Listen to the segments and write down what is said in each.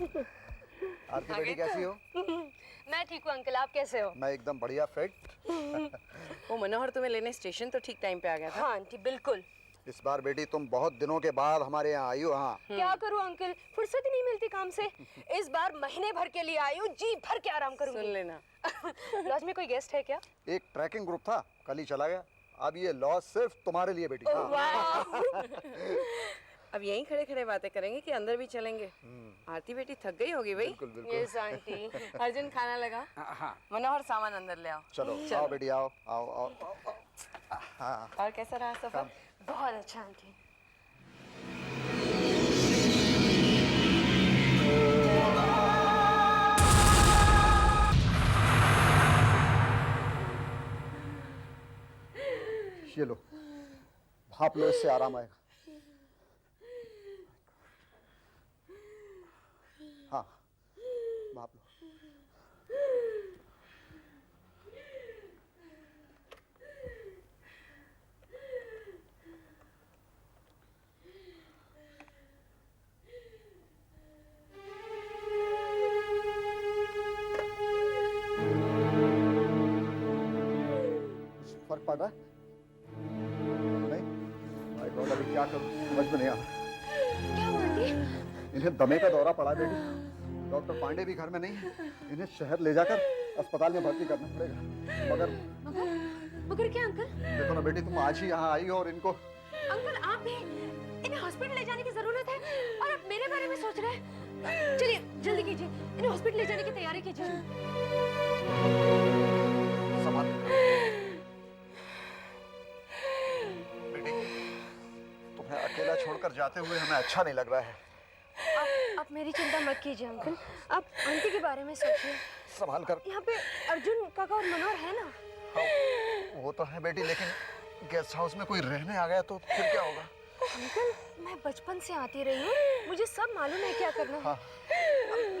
आरती बेटी कैसी हो? मैं ठीक हूँ अंकल, आप कैसे हो? मैं एकदम बढ़िया फिट। वो मनोहर तुम्हें लेने स्टेशन तो ठीक टाइम पे आ गया था। हाँ आंटी बिल्कुल। इस बार बेटी तुम बहुत दिनों के बाद हमारे यहाँ आई हो। हाँ क्या करूँ अंकल, फुर्सत ही नहीं मिलती काम से। इस बार महीने भर के लिए आई हूँ, जी भर के आराम करूँगी। सुन लेना। लॉज में कोई गेस्ट है क्या? एक ट्रैकिंग ग्रुप था, कल ही चला गया। अब ये लॉज सिर्फ तुम्हारे लिए बेटी। हाँ। वाह। अब यहीं खड़े खड़े बातें करेंगे कि अंदर भी चलेंगे? आरती बेटी थक गई होगी भाई। बिल्कुल बिल्कुल। Yes aunty. अर्जुन खाना लगा। हाँ मनोहर सामान अंदर ले आओ। चलो आओ बेटी, आओ आओ आओ, आओ। हाँ और कैसा रहा सफर? बहुत अच्छा आंटी। ये लो, भाप लो, इससे आराम आएगा। हाँ भाप लो। फर्क पड़ रहा है? नहीं? माय गॉड, अभी क्या करूं समझ में नहीं आ रहा। क्या हुआ आंटी? इन्हें दमे का दौरा पड़ा बेटी। डॉक्टर पांडे भी घर में नहीं है। इन्हें शहर ले जाकर अस्पताल में भर्ती करना पड़ेगा। मगर क्या अंकल? देखो ना बेटी, तुम आज ही यहाँ आई हो और इनको। अंकल आप भी इन्हें हॉस्पिटल ले जाने की जरूरत है और आप मेरे बारे में सोच रहे हैं। चलिए जल्दी कीजिए, इन्हें हॉस्पिटल ले जाने की तैयारी कीजिए। संभाल बेटी, तुम्हें अकेला छोड़कर जाते हुए हमें अच्छा नहीं लग रहा है। आप मेरी चिंता मत कीजिए अंकल, आप आंटी के बारे में सोचिए। संभाल कर। यहाँ पे अर्जुन काका और मनोहर है ना? हाँ, वो तो है बेटी, लेकिन गेस्ट हाउस में कोई रहने आ गया तो फिर क्या होगा? अंकल मैं बचपन से आती रही हूँ, मुझे सब मालूम है क्या करना है। हाँ।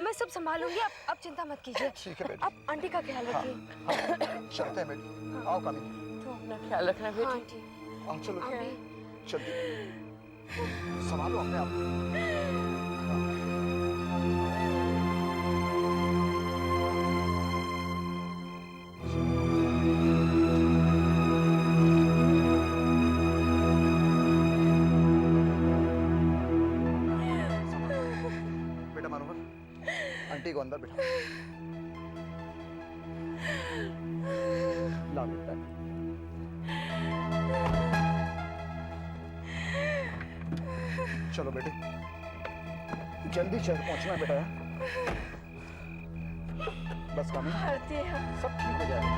मैं सब संभालूंगी, आप चिंता मत कीजिए। ठीक है बेटी। आप आंटी का ख्याल हाँ, रखिए। हाँ, चलते हैं बेटी। आओ कामिनी। तो अपना ख्याल रखना हाँ बेटी। आंटी। आओ चलो आप भी। जल्दी संभालो अपने आप को। बेटा मनोहर, आंटी को अंदर बिठाओ। ला बेटा। चलो बेटे, जल्दी शहर पहुंचना है बेटा। बस काम है, सब ठीक हो जाएगा।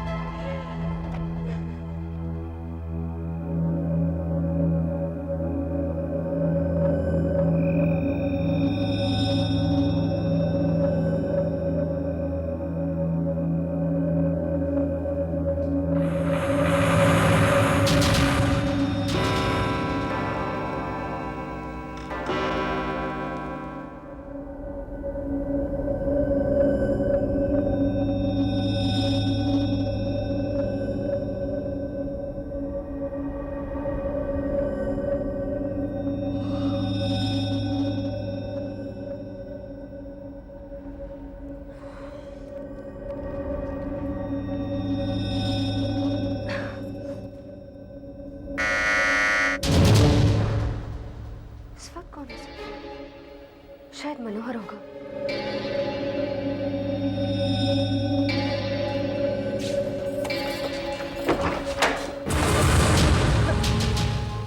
शायद मनोहर होगा।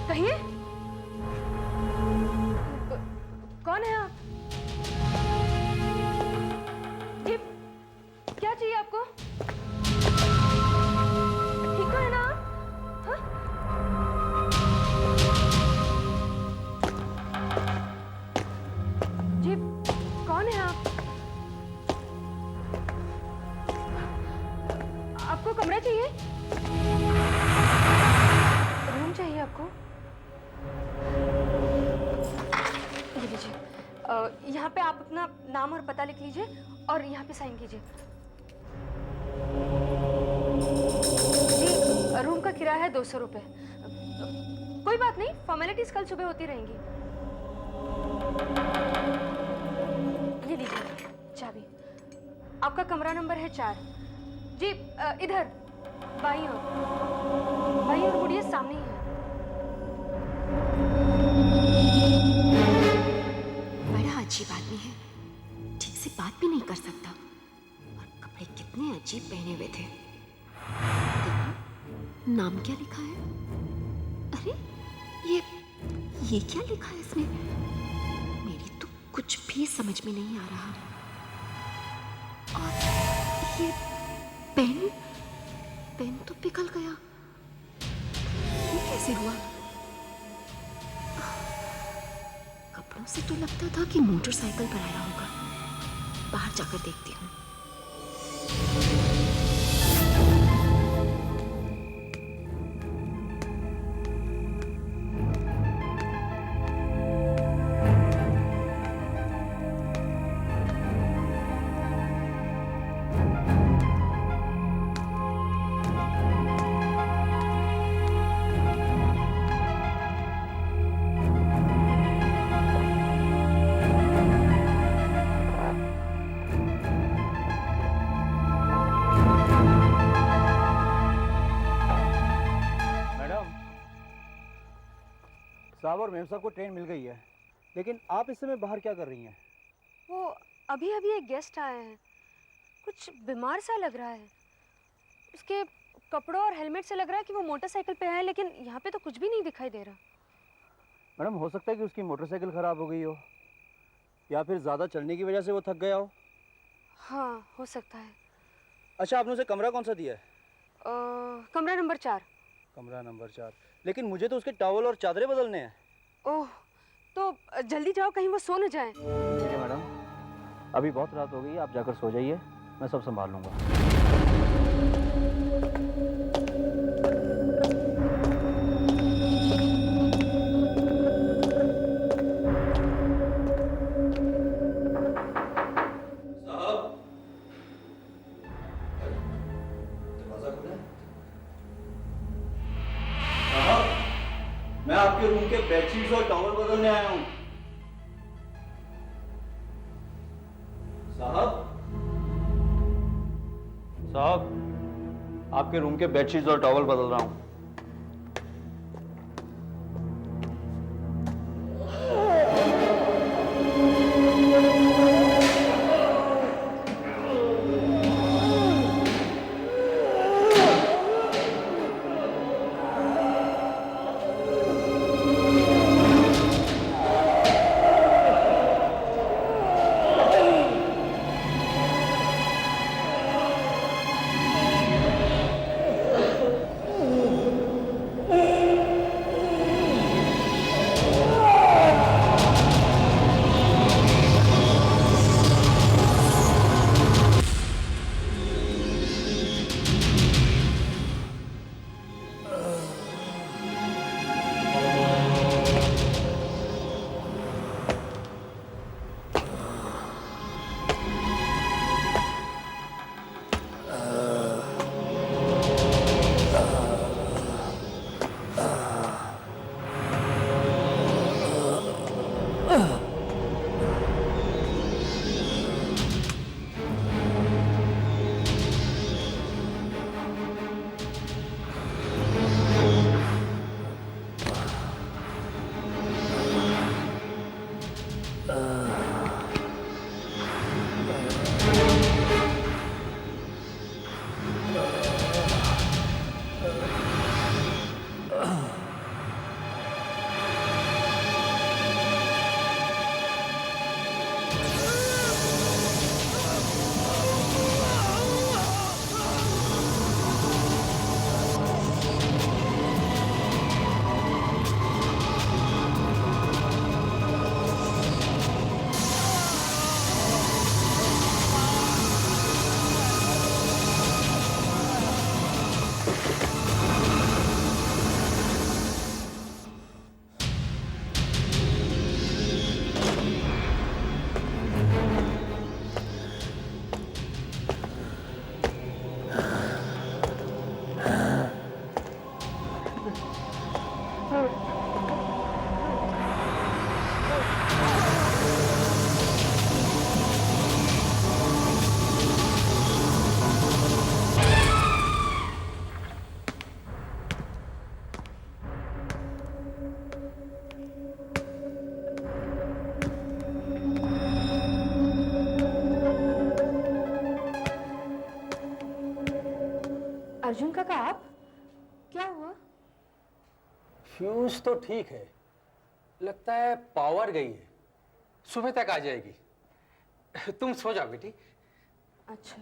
कहिए, कौन है आप? जी, क्या चाहिए आपको? ठीक तो है ना आप? हाँ? जी, कौन है आप? आपको कमरा चाहिए? रूम चाहिए आपको? ये लीजिए। यहाँ पे आप अपना नाम और पता लिख लीजिए और यहाँ पे साइन कीजिए। जी, रूम का किराया है 200 रुपये। कोई बात नहीं, फॉर्मेलिटीज कल सुबह होती रहेंगी। ये लीजिए चाबी। आपका कमरा नंबर है 4। जी इधर बाईं ओर मुड़िए, सामने ही है। बड़ा अजीब आदमी है, ठीक से बात भी नहीं कर सकता और कपड़े कितने अजीब पहने हुए थे। देखो नाम क्या लिखा है? अरे ये क्या लिखा है इसमें? मेरी तो कुछ भी समझ में नहीं आ रहा। और ये पेन तो पिघल गया। ये कैसे हुआ? कपड़ों से तो लगता था कि मोटरसाइकिल पर आया होगा। बाहर जाकर देखती हूँ। साहब और मेम साहब को ट्रेन मिल गई है, लेकिन आप इस समय बाहर क्या कर रही हैं? वो अभी एक गेस्ट आए हैं, कुछ बीमार सा लग रहा है। उसके कपड़ों और हेलमेट से लग रहा है कि वो मोटरसाइकिल पे है, लेकिन यहाँ पे तो कुछ भी नहीं दिखाई दे रहा। मैडम हो सकता है कि उसकी मोटरसाइकिल ख़राब हो गई हो या फिर ज़्यादा चलने की वजह से वो थक गया हो। हाँ हो सकता है। अच्छा, आपने उसे कमरा कौन सा दिया है? कमरा नंबर 4। कमरा नंबर 4, लेकिन मुझे तो उसके टॉवल और चादरें बदलने हैं। ओह, तो जल्दी जाओ, कहीं वो सो न जाए। ठीक है मैडम, अभी बहुत रात हो गई, आप जाकर सो जाइए, मैं सब संभाल लूँगा। मैं आपके रूम के बेडशीट्स और टॉवल बदलने आया हूँ। साहब, आपके रूम के बेडशीट्स और टॉवल बदल रहा हूँ। आप क्या हुआ? फ्यूज तो ठीक है, लगता है पावर गई है, सुबह तक आ जाएगी। तुम सो जाओ बेटी। अच्छा।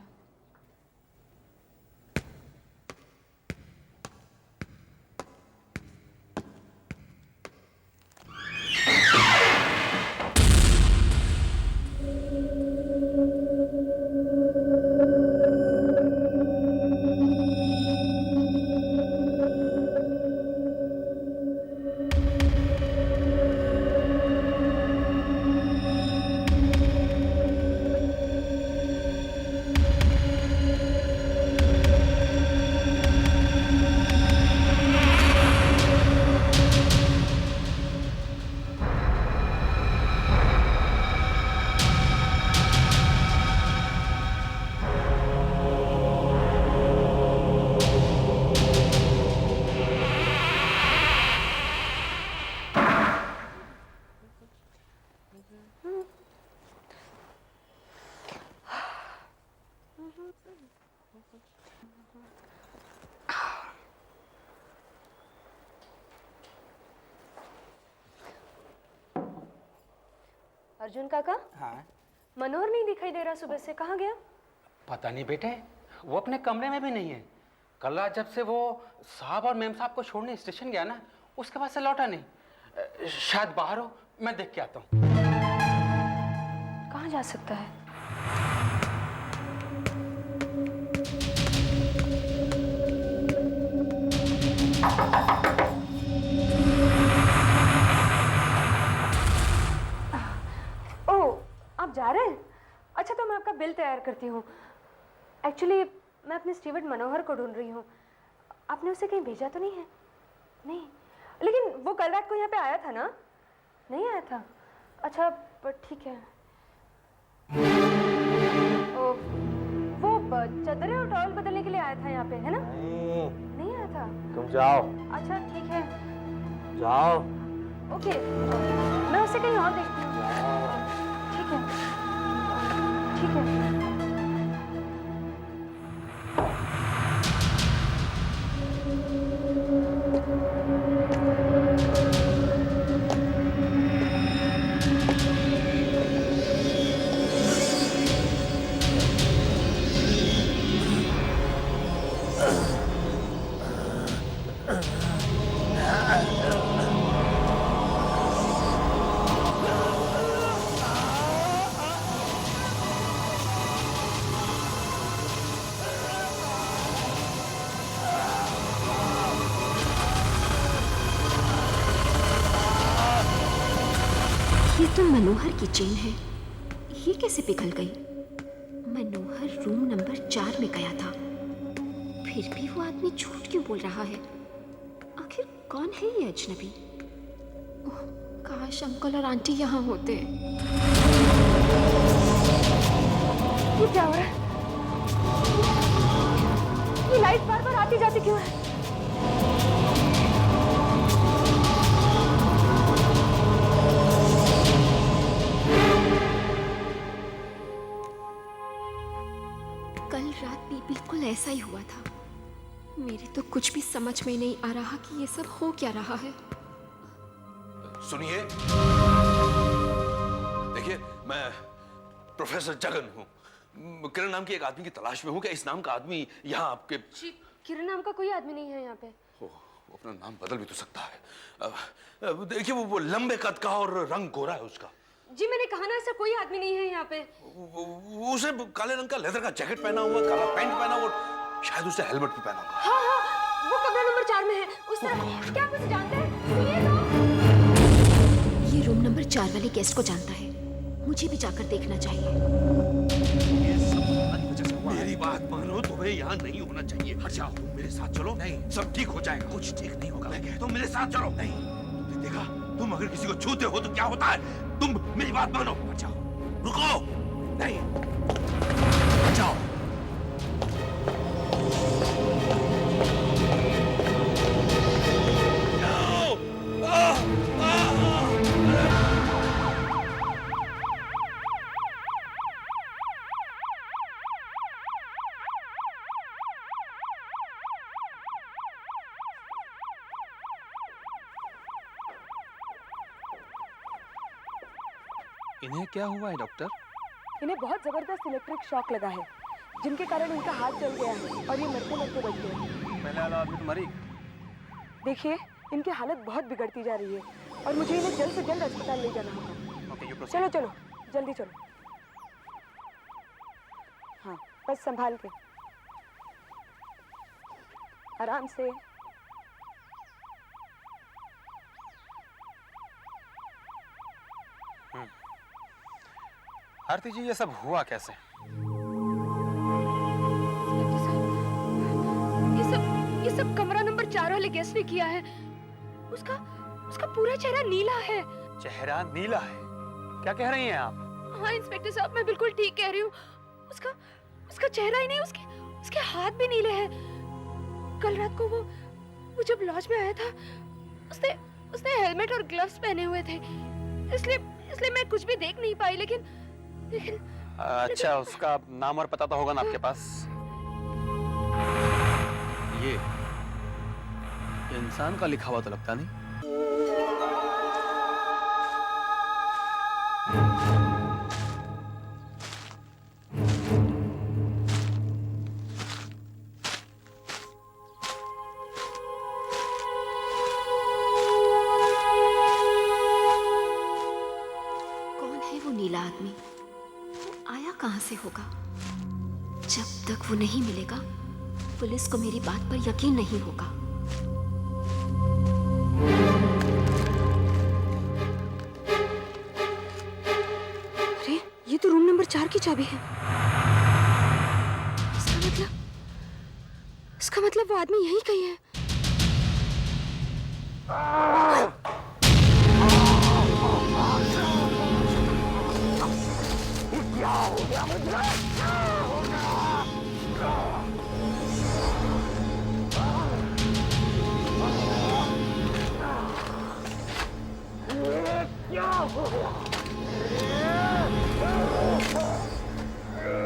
अर्जुन काका, हाँ, मनोहर नहीं दिखाई दे रहा सुबह से, कहाँ गया? पता नहीं बेटे, वो अपने कमरे में भी नहीं है। कल रात जब से वो साहब और मेम साहब को छोड़ने स्टेशन गया ना, उसके बाद से लौटा नहीं। शायद बाहर हो, मैं देख के आता हूँ। कहाँ जा सकता है? ओह, आप जा रहे हैं? अच्छा, तो मैं आपका बिल तैयार करती हूँ। एक्चुअली मैं अपने स्टीवर्ड मनोहर को ढूंढ रही हूँ। आपने उसे कहीं भेजा तो नहीं है? नहीं, लेकिन वो कल रात को यहाँ पे आया था ना? नहीं आया था? अच्छा, पर ठीक है। ओ, वो चादरें और टॉवल बदलने के लिए आया था यहाँ पे, है ना? नहीं आया था? तुम जाओ। अच्छा, ठीक है। जाओ। ओके, मैं उसे कहीं और देखती हूँ। ठीक है, ठीक है। ये तो मनोहर की चेन है, ये कैसे पिघल गई? मनोहर रूम नंबर 4 में गया था, फिर भी वो आदमी झूठ क्यों बोल रहा है? आखिर कौन है ये अजनबी? ओह, काश अंकल और आंटी यहाँ होते। ये क्या हो रहा है? ये लाइट बार बार आती जाती क्यों है? कल रात भी बिल्कुल ऐसा ही हुआ था। मेरे तो कुछ भी समझ में नहीं आ रहा कि ये सब हो क्या रहा है। सुनिए, देखिए, मैं प्रोफेसर जगन हूँ। किरण नाम के एक आदमी की तलाश में हूँ। क्या इस नाम का आदमी यहाँ आपके? जी, किरण नाम का कोई आदमी नहीं है यहाँ पे। वो अपना नाम बदल भी तो सकता है। देखिए, वो लंबे कद का और रंग गोरा है उसका। जी, मैंने कहा ना, ऐसा कोई आदमी नहीं है यहाँ पे। उसे काले रंग का लेदर का जैकेट पहना हुआ, काला पैंट पहना हुआ, और शायद उसे हेलमेट भी पहना हुआ। हाँ हाँ, वो कमरा नंबर 4 में है, उस तरफ। क्या आप उसे जानते हैं? सुनिए तो। ये रूम नंबर 4 वाले गेस्ट को जानता है, मुझे भी जाकर देखना चाहिए। मेरी बात मानो, तुम्हें यहाँ नहीं होना चाहिए। हट जाओ, तुम मेरे साथ चलो। नहीं, सब ठीक हो जाएगा। कुछ ठीक नहीं होगा। मैं कहता हूँ मेरे साथ चलो। नहीं, तुमने देखा, तुम अगर किसी को छूते हो तो क्या होता है? तुम मेरी बात मानो। हट जाओ, रुको। नहीं, हट जाओ। इन्हें क्या हुआ है डॉक्टर? इन्हें बहुत जबरदस्त इलेक्ट्रिक शॉक लगा है, जिनके कारण इनका हाथ जल गया है और ये मरते मरते बच गए। पहले वाला आदमी तो मरी। देखिए, इनकी हालत बहुत बिगड़ती जा रही है और मुझे इन्हें जल्द से जल्द अस्पताल ले जाना होगा। Okay, you proceed. चलो चलो, जल्दी चलो। हाँ, बस संभाल के, आराम से। आरती जी, ये सब हुआ कैसे? ये सब कमरा नंबर 4 वाले गेस्ट ने किया है। उसका उसका पूरा चेहरा नीला है। चेहरा नीला है? क्या कह रही हैं आप? हाँ इंस्पेक्टर साहब, मैं बिल्कुल ठीक कह रही हूँ। उसका चेहरा ही नहीं, उसके हाथ भी नीले हैं। कल रात को वो जब लॉज में आया था, उसने हेलमेट और ग्लव्स पहने हुए थे, इसलिए मैं कुछ भी देख नहीं पाई। लेकिन अच्छा, उसका नाम और पता तो होगा ना आपके पास? ये इंसान का लिखा हुआ तो लगता नहीं। कौन है वो नीला आदमी? वो आया कहां से होगा? जब तक वो नहीं मिलेगा, पुलिस को मेरी बात पर यकीन नहीं होगा। अरे, ये तो रूम नंबर 4 की चाबी है। इसका मतलब वो आदमी यहीं कहीं है।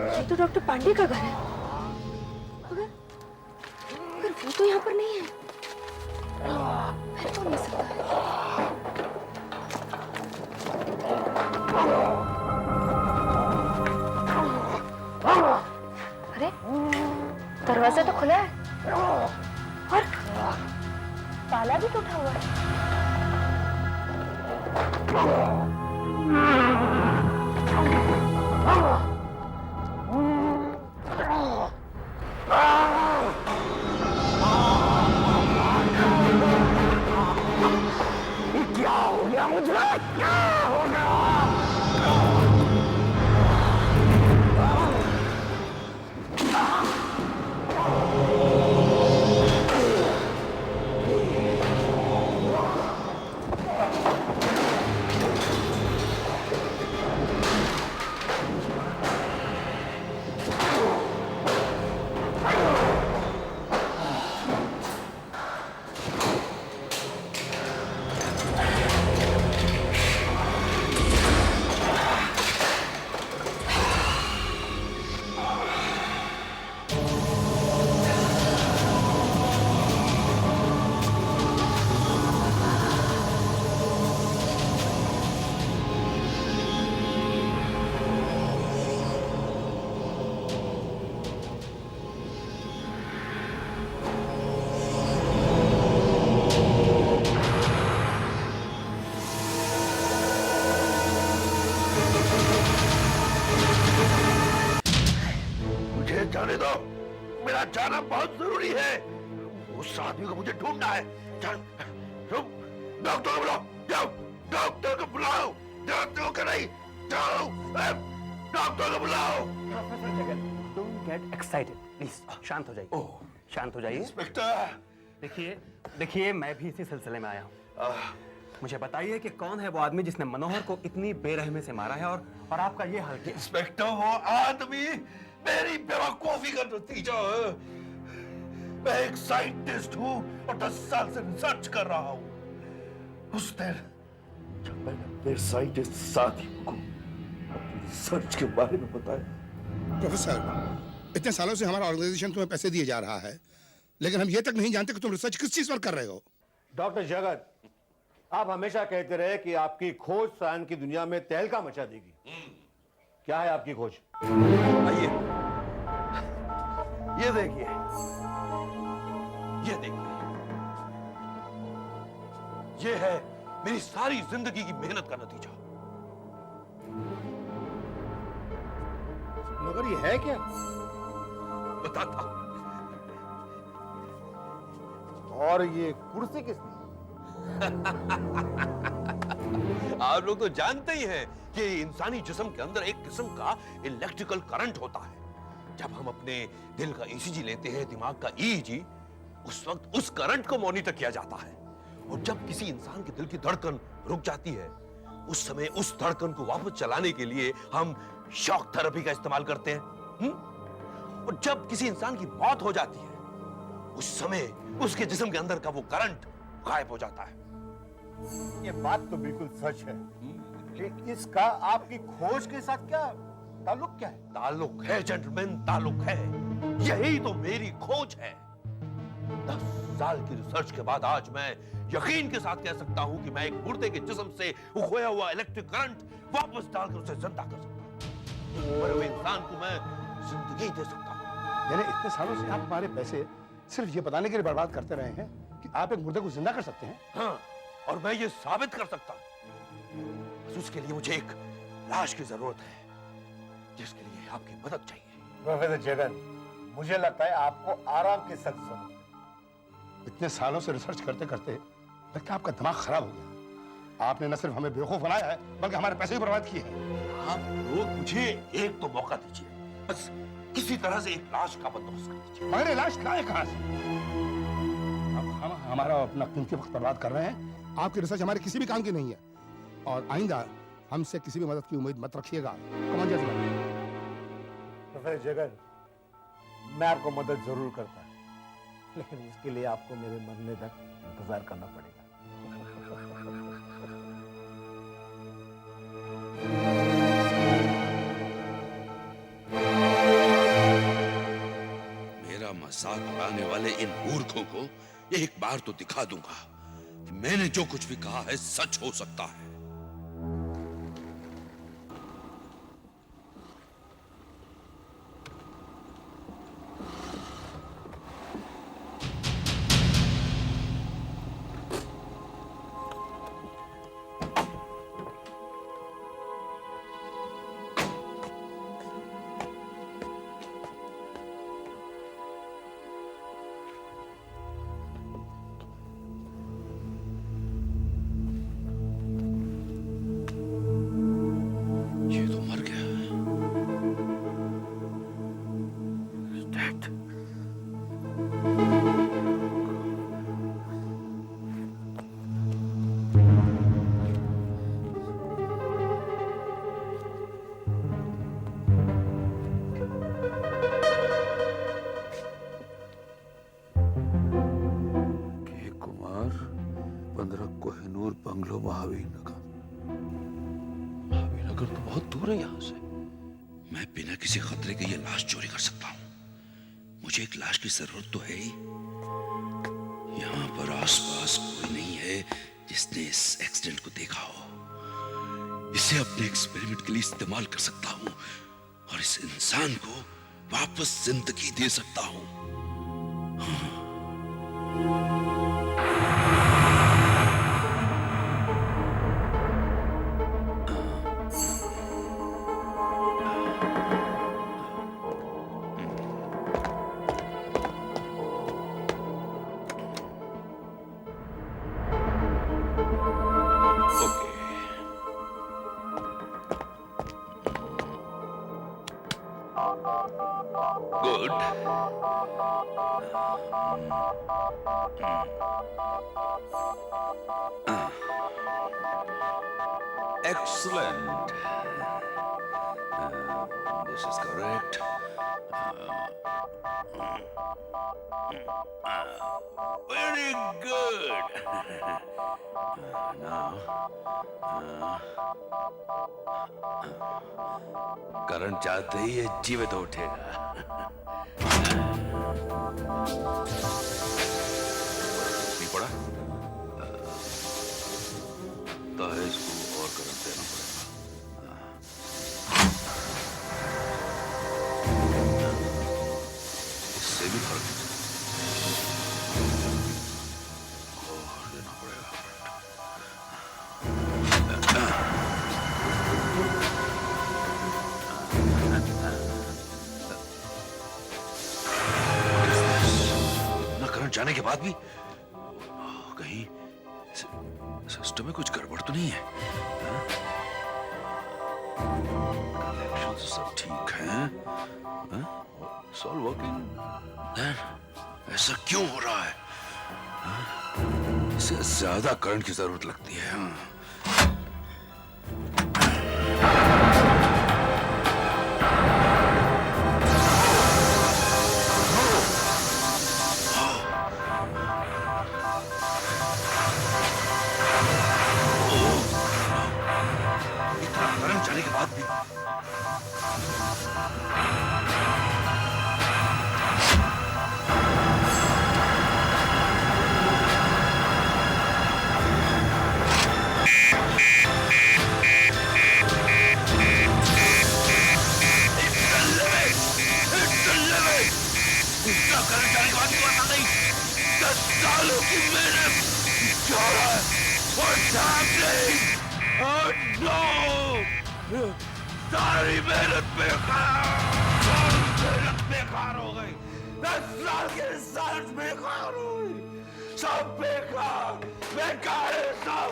ये तो डॉक्टर पांडे का घर है। अगर वो तो यहाँ पर नहीं है, फिर कौन हो सकता है? अरे, दरवाजा तो खुला है और ताला भी टूटा हुआ है। जाने दो, मेरा जाना बहुत जरूरी है। उस आदमी को मुझे ढूंढना है। डॉक्टर को बुलाओ, जाओ डॉक्टर को बुलाओ। डॉक्टर को नहीं, जाओ डॉक्टर को बुलाओ। Don't get excited, please. शांत हो जाइए। शांत हो जाइए। इंस्पेक्टर, देखिए, मैं भी इसी सिलसिले में आया हूँ। मुझे बताइए कि कौन है वो आदमी जिसने मनोहर को इतनी बेरहमी से मारा है और आपका ये हाल किया? इंस्पेक्टर, वो आदमी मेरी बेवकूफी का नतीजा है। मैं एक साइंटिस्ट हूँ और 10 साल से रिसर्च कर रहा हूँ। उस दिन जब मैंने अपने साइंटिस्ट साथियों को अपनी रिसर्च के बारे में बताया। प्रोफेसर, इतने सालों से हमारा ऑर्गेनाइजेशन तुम्हें पैसे दिए जा रहा है, लेकिन हम ये तक नहीं जानते कि तुम रिसर्च किस चीज पर कर रहे हो। डॉक्टर जगत, आप हमेशा कहते रहे कि आपकी खोज सायन की दुनिया में तहलका मचा देगी। क्या है आपकी खोज? आइए, ये देखिए, ये देखिए, ये है मेरी सारी जिंदगी की मेहनत का नतीजा। मगर ये है क्या? बताता। और ये कुर्सी किसने? आप लोग तो जानते ही हैं कि इंसानी जिस्म के अंदर एक किस्म का इलेक्ट्रिकल करंट होता है। जब हम अपने दिल का ईसीजी लेते हैं, दिमाग का ईईजी, उस वक्त उस करंट को मॉनिटर किया जाता है। और जब किसी इंसान के दिल की धड़कन रुक जाती है, उस समय उस धड़कन को वापस चलाने के लिए हम शॉक थेरेपी का इस्तेमाल करते हैं। और जब किसी इंसान की मौत हो जाती है, उस समय उसके जिस्म के अंदर का वो करंट गायब हो जाता है। ये बात तो बिल्कुल सच है कि इसका आपकी खोज के साथ क्या ताल्लुक क्या है? ताल्लुक है जेंटलमैन, ताल्लुक है। यही तो मेरी खोज है। 10 साल की रिसर्च के बाद आज मैं यकीन के साथ कह सकता हूं कि मैं एक मुर्दे के जिस्म से खोया हुआ इलेक्ट्रिक करंट वापस डालकर उसे जिंदा कर सकता हूं। मरे हुए इंसान को मैं जिंदगी दे सकता हूं। यानी इतने सालों से आप हमारे पैसे सिर्फ ये बताने के लिए बर्बाद करते रहे हैं कि आप एक मुर्दे को जिंदा कर सकते हैं। हाँ, और मैं ये साबित कर सकता हूं। बस उसके लिए मुझे एक लाश की जरूरत है, जिसके लिए आपकी मदद चाहिए। प्रोफेसर जगन, मुझे लगता है आपको आराम की सख्त जरूरत है। इतने सालों से रिसर्च करते करते लगता है आपका दिमाग खराब हो गया। आपने न सिर्फ हमें बेवकूफ बनाया है, बल्कि हमारे पैसे भी बर्बाद किए हैं। आप लोग मुझे एक तो मौका दीजिए, बस किसी तरह से एक लाश का बंदोबस्त कर दीजिए। मगर ये लाश लाए कहां से? अब हम हमारा अपना कीमती वक्त बर्बाद कर रहे हैं। आपकी रिसर्च हमारे किसी भी काम की नहीं है और आइंदा हमसे किसी भी मदद की उम्मीद मत रखिएगा। कमान प्रोफेसर जगन, मैं आपको मदद जरूर करता, लेकिन उसके लिए आपको मेरे मरने तक इंतजार करना पड़ेगा। मेरा मजाक उड़ाने वाले इन मूर्खों को एक बार तो दिखा दूंगा कि मैंने जो कुछ भी कहा है सच हो सकता है। बंगलो महावीर नगर। महावीर नगर तो बहुत दूर है यहाँ से। मैं बिना किसी खतरे के ये लाश चोरी कर सकता हूँ। मुझे एक लाश की जरूरत तो है ही। यहाँ पर आसपास कोई नहीं है जिसने इस एक्सीडेंट को देखा हो। इसे अपने एक्सपेरिमेंट के लिए इस्तेमाल कर सकता हूँ और इस इंसान को वापस जिंदगी दे सकता हूँ। Good. Excellent. This is correct. Very good. Now, current जाते ही ये जीवित उठेगा। नहीं पड़ा? लगता है इसको और करंट देना पड़ेगा। इससे भी फर्क और देना पड़ेगा। ना करंट जाने के बाद भी कहीं सिस्टम में कुछ गड़बड़ तो नहीं है? कनेक्शन सब ठीक है? All working. ऐसा क्यों हो रहा है? इससे ज्यादा करंट की जरूरत लगती है। इतना करंट जाने के बाद भी इतना करंट जाने के बाद भी पता नहीं 10 सालों की मेहनत क्या हो रहा है? What's happening? Oh no! सारी मेहनत बेकार हो गई। 10 साल की रिसर्च बेकार हो गई। सब बेकार है सब।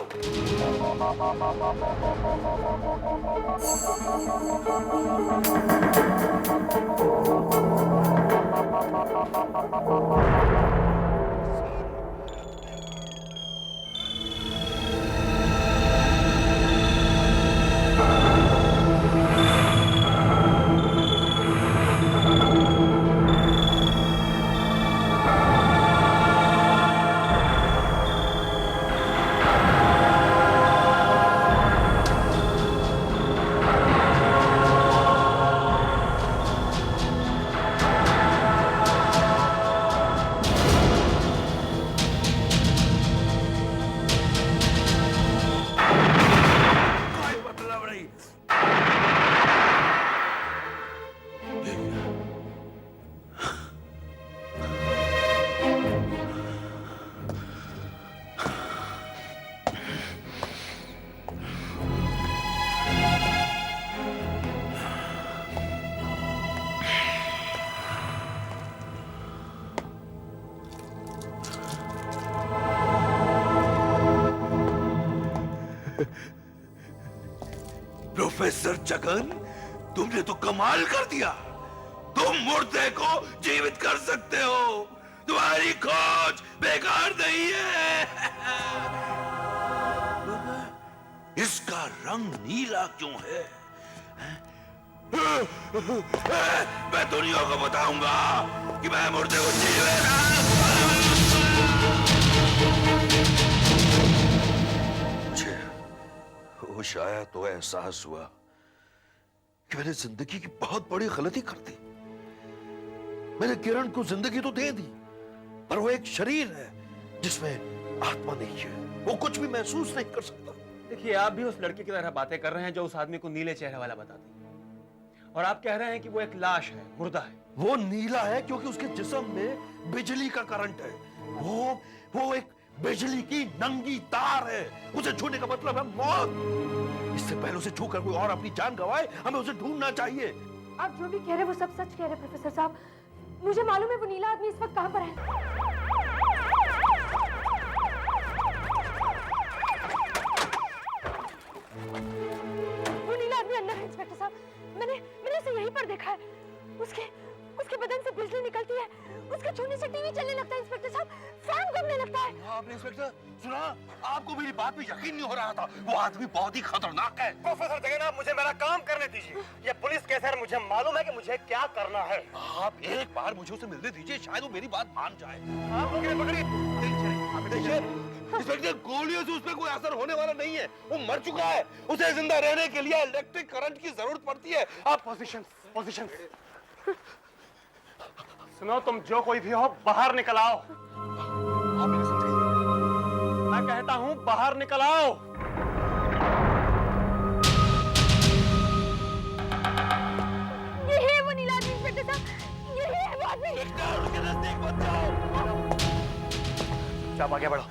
प्रोफेसर जगन, तुमने तो कमाल कर दिया। तुम मुर्दे को जीवित कर सकते हो। तुम्हारी खोज बेकार नहीं है। इसका रंग नीला क्यों है? मैं दुनिया को बताऊंगा कि मैं मुर्दे को जीवित। मुझे होश आया तो एहसास हुआ कि मैंने जिंदगी की बहुत बड़ी गलती कर दी। मैंने किरण को जिंदगी तो दे दी, पर वो एक शरीर है जिसमें आत्मा नहीं है। वो कुछ भी महसूस नहीं कर सकता। देखिए, आप भी उस लड़की की तरह बातें कर रहे हैं जो उस आदमी को नीले चेहरे वाला बताती है, और आप कह रहे हैं कि वो एक लाश है, मुर्दा है। वो नीला है क्योंकि उसके जिस्म में बिजली का करंट है। वो एक बिजली की नंगी तार है। उसे छूने का मतलब है मौत। इससे पहले उसे छूकर कोई और अपनी जान गंवाए, हमें उसे ढूंढना चाहिए। आप जो भी कह रहे हैं वो सब सच कह रहे हैं प्रोफेसर साहब। मुझे मालूम है वो नीला आदमी इस वक्त कहाँ पर है। वो नीला आदमी अंदर है इंस्पेक्टर साहब। मैंने उसे यहीं पर देखा है। उसके बदन से बिजली निकलती है। उसके छूने से टीवी चलने लगता है इंस्पेक्टर साहब। फैन घूमने लगता है। आपने इंस्पेक्टर सुना? आपको मेरी बात में यकीन नहीं हो रहा था। वो आदमी बहुत ही खतरनाक है। प्रोफेसर जगन, आप मुझे मेरा काम करने दीजिए। ये पुलिस केस है, मुझे मालूम है कि मुझे क्या करना है। आप एक बार मुझे उसे मिलने दीजिए, शायद वो मेरी बात मान जाए। आप पकड़िए। देखिए इंस्पेक्टर, गोलियों से उस पर कोई असर होने वाला नहीं है। वो मर चुका है। उसे जिंदा रहने के लिए इलेक्ट्रिक करंट की जरूरत पड़ती है। आप पोजीशन सुनो, तुम जो कोई भी हो बाहर निकल आओ। आप मेरे समझिए। मैं कहता हूं बाहर निकल आओ। विक्टर, उसके नजदीक मत जाओ। चुपचाप आगे बढ़ो,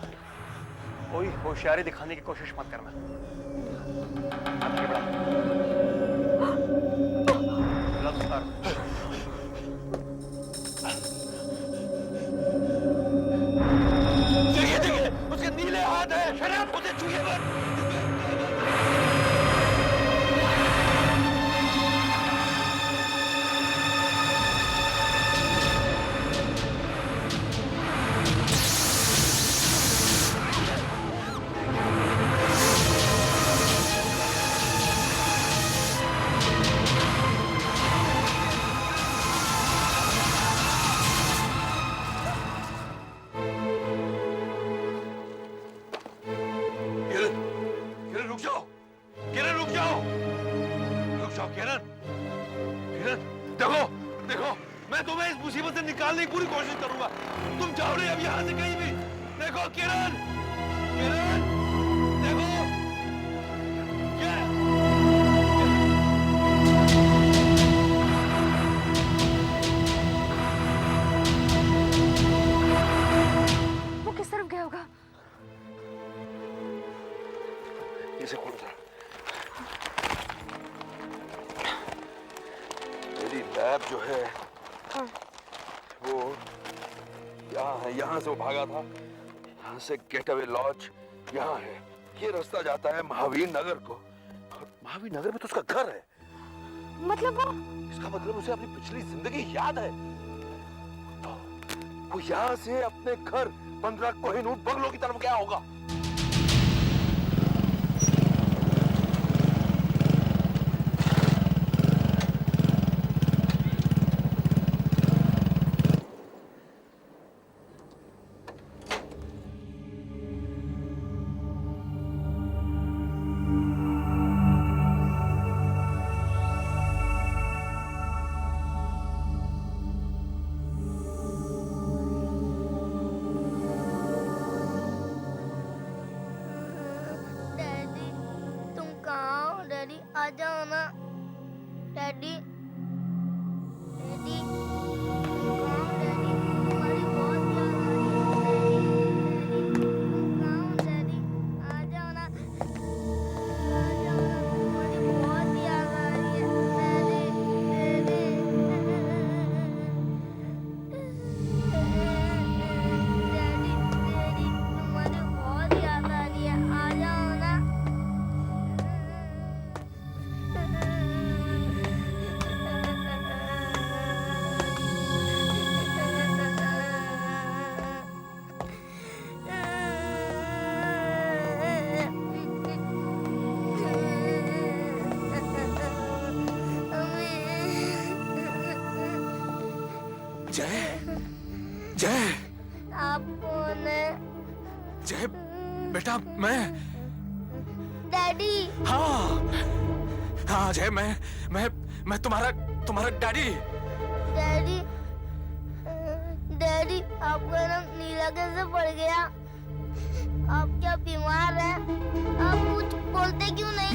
कोई होशियारी दिखाने की कोशिश मत करना। आगे बढ़ो। ग्लव्स उतारो। देखिए देखिए, उसके नीले हाथ है, शराब उसे छुइए मत। किरण रुक जाओ, किरण रुक जाओ, रुक जाओ किरण, किरण देखो देखो, मैं तुम्हें इस मुसीबत से निकालने की पूरी कोशिश करूंगा। तुम जाओ नहीं अब यहाँ से कहीं भी। देखो किरण, किरण देखो क्या वो किस तरफ गया होगा? इसे खोल दो। मेरी लैब जो है वो यहाँ है, यहाँ से वो भागा था। यहाँ से गेट अवे लॉज यहाँ है। ये रास्ता जाता है महावीर नगर को, और महावीर नगर में तो उसका घर है। मतलब वो इसका मतलब उसे अपनी पिछली जिंदगी याद है। तो वो यहाँ से अपने घर 15 कोहिनूर बंगलों की तरफ गया होगा। डैडी तुम कहाँ हो? डैडी आ जाओ ना। डैडी डैडी तुम कहाँ हो? डैडी तुम्हारी बहुत याद आ रही है। डैडी तुम कहाँ हो? डैडी आ जाओ ना, आ जाओ ना, तुम्हारी बहुत याद आ रही है। डैडी डैडी तुम्हारी बहुत याद आ रही है, आ जाओ ना। जय, जय, आप कौन है? जय बेटा, मैं डैडी हाँ हाँ जय, मैं तुम्हारा डैडी। डैडी डैडी आपका नाम नीला कैसे पड़ गया? आप क्या बीमार हैं? आप कुछ बोलते क्यों नहीं?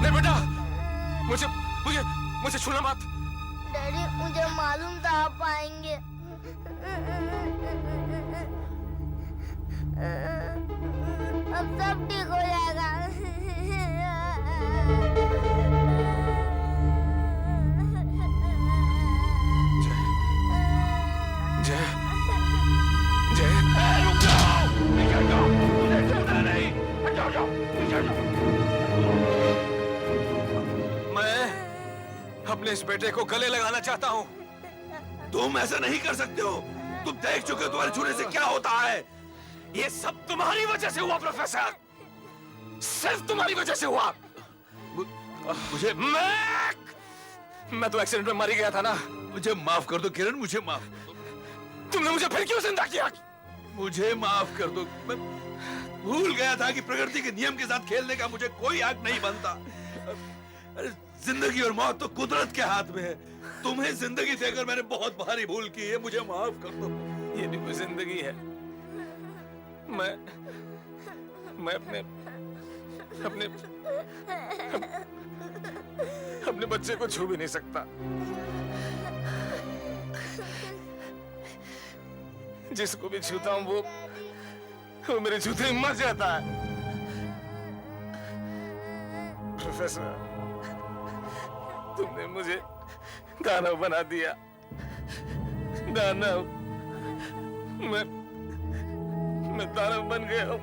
नहीं बेटा, मुझे मुझे मुझे छूना मत। डैडी मुझे मालूम था आप आएंगे। अब सब ठीक हो जाएगा। जय, जय, रुक जाओ, निकल जाओ, मुझे छूना नहीं, जाओ जाओ, निकल जाओ। मैं अपने इस बेटे को गले लगाना चाहता हूँ। तुम ऐसा नहीं कर सकते हो। तुम देख चुके हो तुम्हारे छूने से क्या होता है। ये सब तुम्हारी वजह से हुआ प्रोफेसर, सिर्फ तुम्हारी वजह से हुआ। मुझे मैं तो एक्सीडेंट में मर ही गया था ना। मुझे माफ कर दो किरण, मुझे माफ। तुमने मुझे फिर क्यों जिंदा किया? मुझे माफ कर दो। मैं भूल गया था कि प्रकृति के नियम के साथ खेलने का मुझे कोई हक नहीं बनता। अरे जिंदगी और मौत तो कुदरत के हाथ में है। तुम्हें जिंदगी देकर मैंने बहुत भारी भूल की है, मुझे माफ कर दो। ये भी कोई जिंदगी है? मैं अपने बच्चे को छू भी नहीं सकता। जिसको भी छूता हूँ वो मेरे जूते में मर जाता है। प्रोफेसर, तुमने मुझे दानव बना दिया। दानव, मैं दानव बन गया हूँ।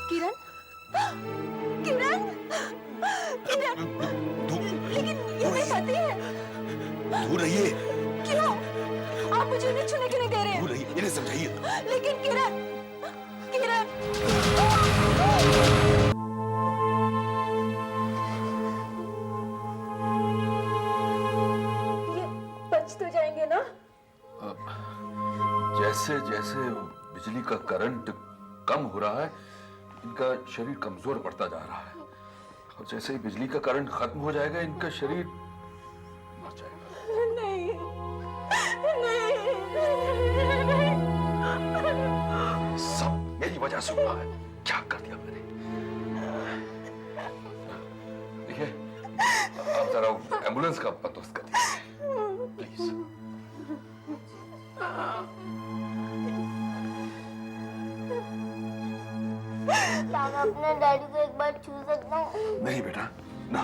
किरण, किरण, किरण, लेकिन ये मेरे पति है। दूर रहिए। क्यों? आप मुझे उन्हें छूने क्यों नहीं दे रहे? दूर रहिए, इन्हें समझाइए। लेकिन किरण, किरण, ये बच तो जाएंगे ना? जैसे जैसे बिजली का करंट कम हो रहा है, इनका शरीर कमजोर पड़ता जा रहा है, और जैसे ही बिजली का करंट खत्म हो जाएगा, इनका शरीर मर जाएगा। नहीं, सब मेरी वजह से हुआ है। क्या कर दिया मैंने? देखिए, आप जरा एम्बुलेंस का बंदोबस्त कर दीजिए, प्लीज। क्या मैं अपने डैडी को एक बार छू सकता हूँ? नहीं बेटा, ना।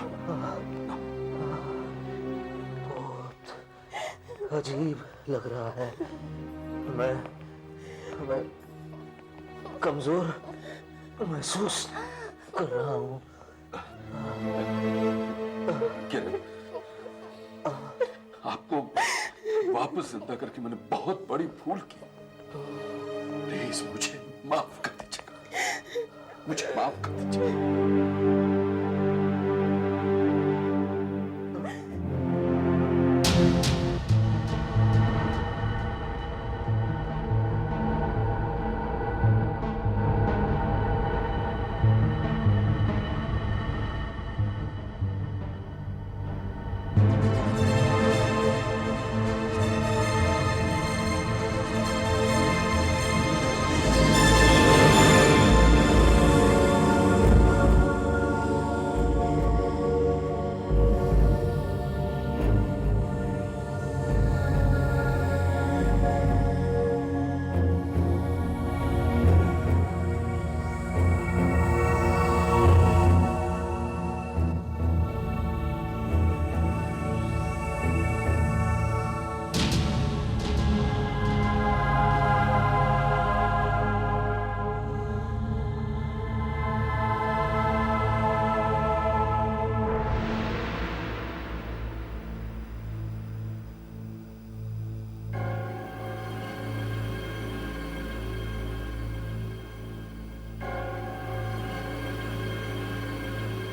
बहुत अजीब लग रहा है। मैं कमजोर महसूस कर रहा हूँ। किरण, आपको वापस जिंदा करके मैंने बहुत बड़ी भूल की। प्लीज मुझे माफ कर दीजिएगा, मुझे माफ कर दीजिए।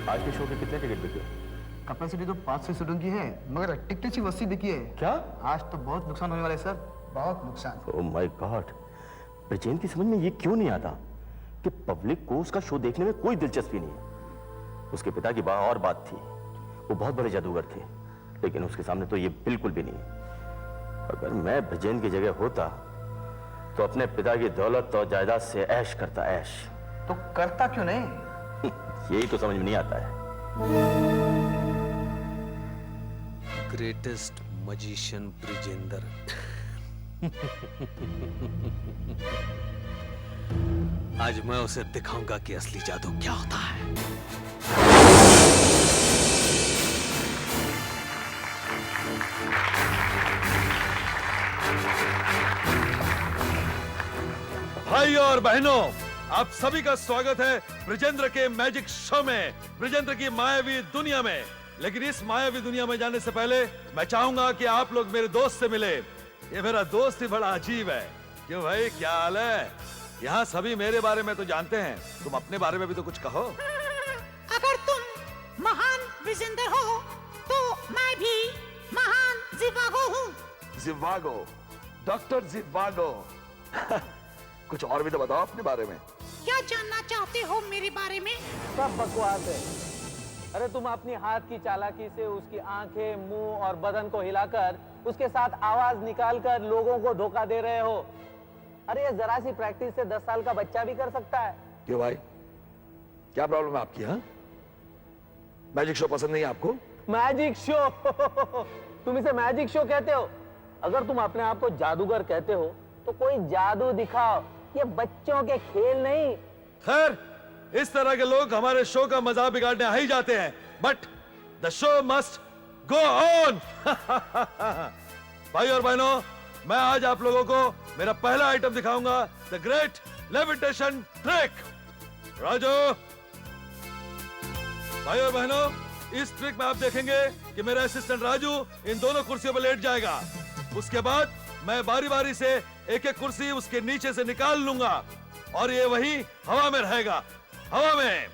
आज के शो के कितने टिकट बिके? कैपेसिटी तो 500 स्टूडेंट की है, मगर टिकटें सिर्फ 80 बिकी है। क्या? आज तो बहुत नुकसान होने वाला है सर, बहुत नुकसान। ओह माय गॉड, ब्रिजेन की समझ में ये क्यों नहीं आता कि पब्लिक को उसका शो देखने में कोई दिलचस्पी नहीं है। उसके पिता की और बात थी, वो बहुत बड़े जादूगर थे, लेकिन उसके सामने तो ये बिल्कुल भी नहीं। अगर मैं ब्रिजेन की जगह होता तो अपने पिता की दौलत और जायदाद से ऐश करता, ऐश। तो करता क्यों नहीं? यही तो समझ में नहीं आता है। Greatest magician Brijendra. आज मैं उसे दिखाऊंगा कि असली जादू क्या होता है। भाइयों और बहनों, आप सभी का स्वागत है ब्रिजेंद्र के मैजिक शो में, ब्रिजेंद्र की मायावी दुनिया में। लेकिन इस मायावी दुनिया में जाने से पहले मैं चाहूंगा कि आप लोग मेरे दोस्त से मिले। ये मेरा दोस्त ही बड़ा अजीब है। क्यों भाई, क्या हाल है? यहाँ सभी मेरे बारे में तो जानते हैं, तुम अपने बारे में भी तो कुछ कहो। अगर तुम महान ब्रिजेंद्र हो तो मैं भी महान जिवागो हूँ। जिवागो, डॉक्टर जिवागो। कुछ और भी तो बताओ अपने बारे में। क्या जानना चाहते हो मेरे बारे में? सब बकवास है। अरे तुम अपनी हाथ की चालाकी से उसकी आंखें, मुंह और बदन को हिलाकर उसके साथ आवाज निकालकर लोगों को धोखा दे रहे हो। अरे ये जरा सी प्रैक्टिस से 10 साल का बच्चा भी कर सकता है। क्यों भाई, क्या प्रॉब्लम है आपकी? हाँ, मैजिक शो पसंद नहीं है आपको? मैजिक शो तुम इसे मैजिक शो कहते हो? अगर तुम अपने आप को जादूगर कहते हो तो कोई जादू दिखाओ, ये बच्चों के खेल नहीं। खैर, इस तरह के लोग हमारे शो का मजाक बिगाड़ने आ ही जाते हैं, but the show must go on. भाई और बहनों, मैं आज आप लोगों को मेरा पहला आइटम दिखाऊंगा, the great levitation trick. Raju, भाई और बहनों, इस ट्रिक में आप देखेंगे कि मेरा असिस्टेंट राजू इन दोनों कुर्सियों पर लेट जाएगा। उसके बाद मैं बारी बारी से एक एक कुर्सी उसके नीचे से निकाल लूंगा और ये वही हवा में रहेगा, हवा में।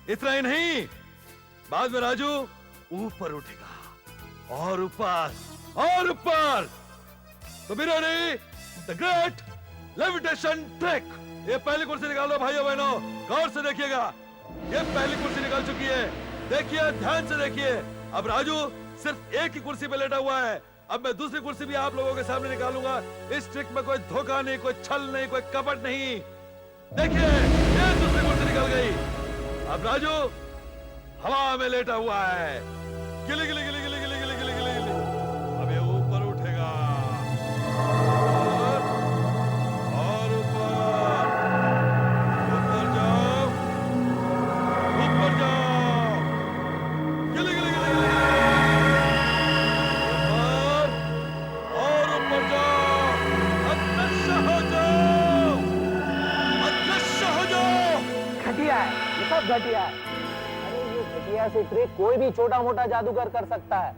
इतना ही नहीं, बाद में राजू ऊपर उठेगा और ऊपर और ऊपर। तो be ready, the great levitation trick. ये पहली कुर्सी निकालो भाइयों बहनों, गौर से देखिएगा। ये पहली कुर्सी निकल चुकी है, देखिए, ध्यान से देखिए। अब राजू सिर्फ एक ही कुर्सी पे लेटा हुआ है। अब मैं दूसरी कुर्सी भी आप लोगों के सामने निकालूंगा। इस ट्रिक में कोई धोखा नहीं, कोई छल नहीं, कोई कपट नहीं। देखिए, ये दूसरी कुर्सी निकल गई। अब राजू हवा में लेटा हुआ है, गिली गिली गिली गिली गिली गिली गिली गिली गिली। अब ये ऊपर उठेगा और ऊपर, ऊपर जाओ, ऊपर जाओ, गिली गिली गिली गिली, ऊपर और ऊपर जाओ, अदृश्य हो जाओ, अदृश्य हो जाओ। घटिया है, ये सब घटिया है। घटिया से ट्रिक कोई भी छोटा मोटा जादूगर कर सकता है।